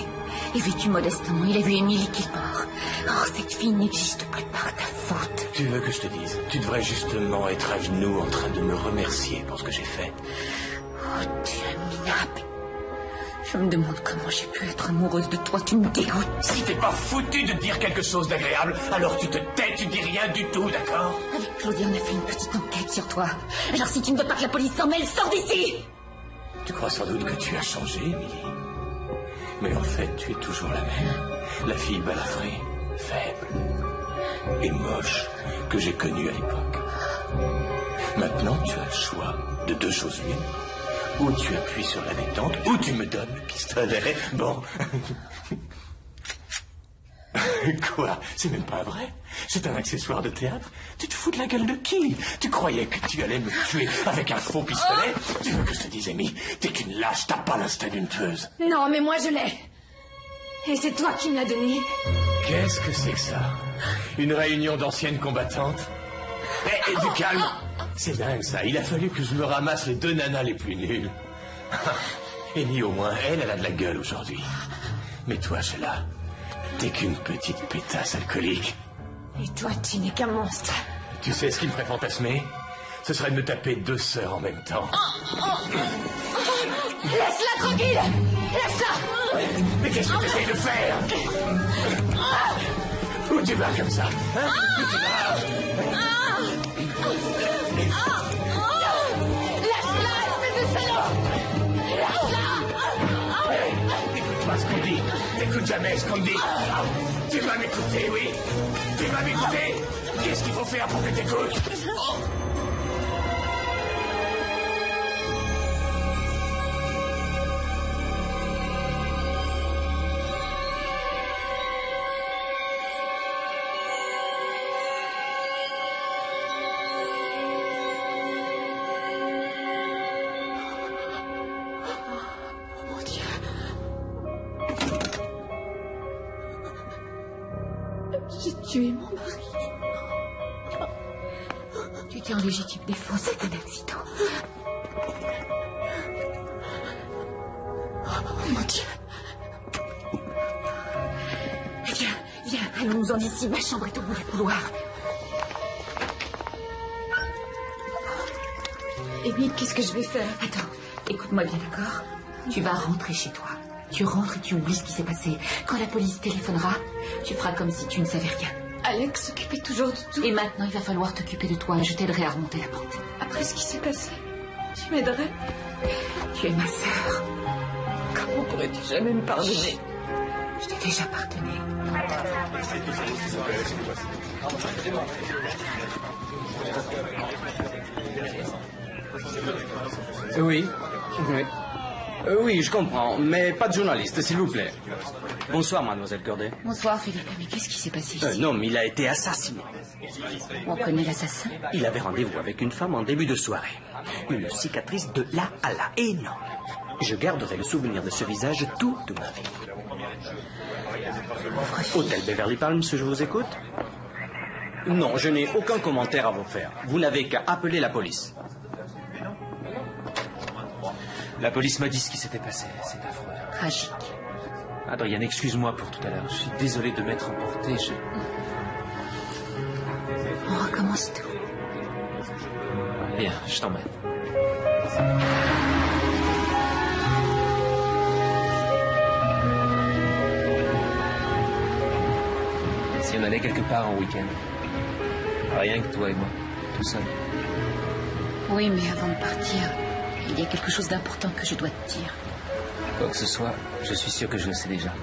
et vêtue modestement. Il a vu Émilie Kilmore. Oh, cette fille n'existe plus par ta faute. Tu veux que je te dise? Tu devrais justement être à genoux en train de me remercier pour ce que j'ai fait. Oh, tu es minable. Je me demande comment j'ai pu être amoureuse de toi. Tu me dégoûtes. Si t'es pas foutu de dire quelque chose d'agréable, alors tu te tais, tu dis rien du tout, d'accord? Avec Claudia, on a fait une petite enquête sur toi. Alors si tu ne veux pas que la police s'en mêle, sors d'ici! Tu crois sans doute que tu as changé, Émilie. Mais en fait, tu es toujours la même. La fille balafrée, faible et moche que j'ai connue à l'époque. Maintenant, tu as le choix de deux choses l'une. Ou tu appuies sur la détente, ou tu me donnes le pistolet. Bon. Quoi? C'est même pas vrai? C'est un accessoire de théâtre? Tu te fous de la gueule de qui? Tu croyais que tu allais me tuer avec un faux pistolet? Tu veux que je te dise, Amy? T'es qu'une lâche, t'as pas l'instinct d'une tueuse. Non, mais moi je l'ai. Et c'est toi qui me l'as donné. Qu'est-ce que c'est que ça? Une réunion d'anciennes combattantes? Eh, du calme! C'est dingue ça, il a fallu que je me ramasse les 2 nanas les plus nulles. Amy, au moins, elle a de la gueule aujourd'hui. Mais toi, Sheila, t'es qu'une petite pétasse alcoolique. Et toi, tu n'es qu'un monstre. Tu sais ce qui me ferait fantasmer? Ce serait de me taper 2 sœurs en même temps. Laisse-la tranquille! Laisse-la! Mais qu'est-ce que tu essayes de faire? Où tu vas comme ça? Hein? Où tu vas? Laisse-la, espèce de salaud! Laisse-la! Écoute pas ce qu'on dit. T'écoutes jamais ce qu'on dit. Tu vas m'écouter, oui? Tu vas m'écouter? Qu'est-ce qu'il faut faire pour que t'écoutes? J'ai tué mon mari. Tu étais en légitime défense, c'est un accident. Oh mon Dieu. Viens, allons-nous-en d'ici. Ma chambre est au bout du couloir. Amy, qu'est-ce que je vais faire? Attends, écoute-moi bien, d'accord? Tu vas rentrer chez toi. Tu rentres et tu oublies ce qui s'est passé. Quand la police téléphonera, tu feras comme si tu ne savais rien. Alex s'occupait toujours de tout. Et maintenant, il va falloir t'occuper de toi et je t'aiderai à remonter la pente. Après ce qui s'est passé, tu m'aiderais? Tu es ma sœur. Comment pourrais-tu jamais me pardonner? Je t'ai déjà pardonné. Oui. Oui, je comprends, mais pas de journaliste, s'il vous plaît. Bonsoir, mademoiselle Corday. Bonsoir, Philippe. Mais qu'est-ce qui s'est passé ici? Non, mais il a été assassiné. On connaît l'assassin? Il avait rendez-vous avec une femme en début de soirée. Une cicatrice de là à là, énorme. Je garderai le souvenir de ce visage toute ma vie. Hôtel Beverly Palms, je vous écoute? Non, je n'ai aucun commentaire à vous faire. Vous n'avez qu'à appeler la police. La police m'a dit ce qui s'était passé. C'est affreux. Tragique. Adrienne, excuse-moi pour tout à l'heure. Je suis désolé de m'être emporté. On recommence tout. Viens, je t'emmène. Si on allait quelque part en week-end. Rien que toi et moi, tout seul. Oui, mais avant de partir, il y a quelque chose d'important que je dois te dire. Quoi que ce soit, je suis sûr que je le sais déjà.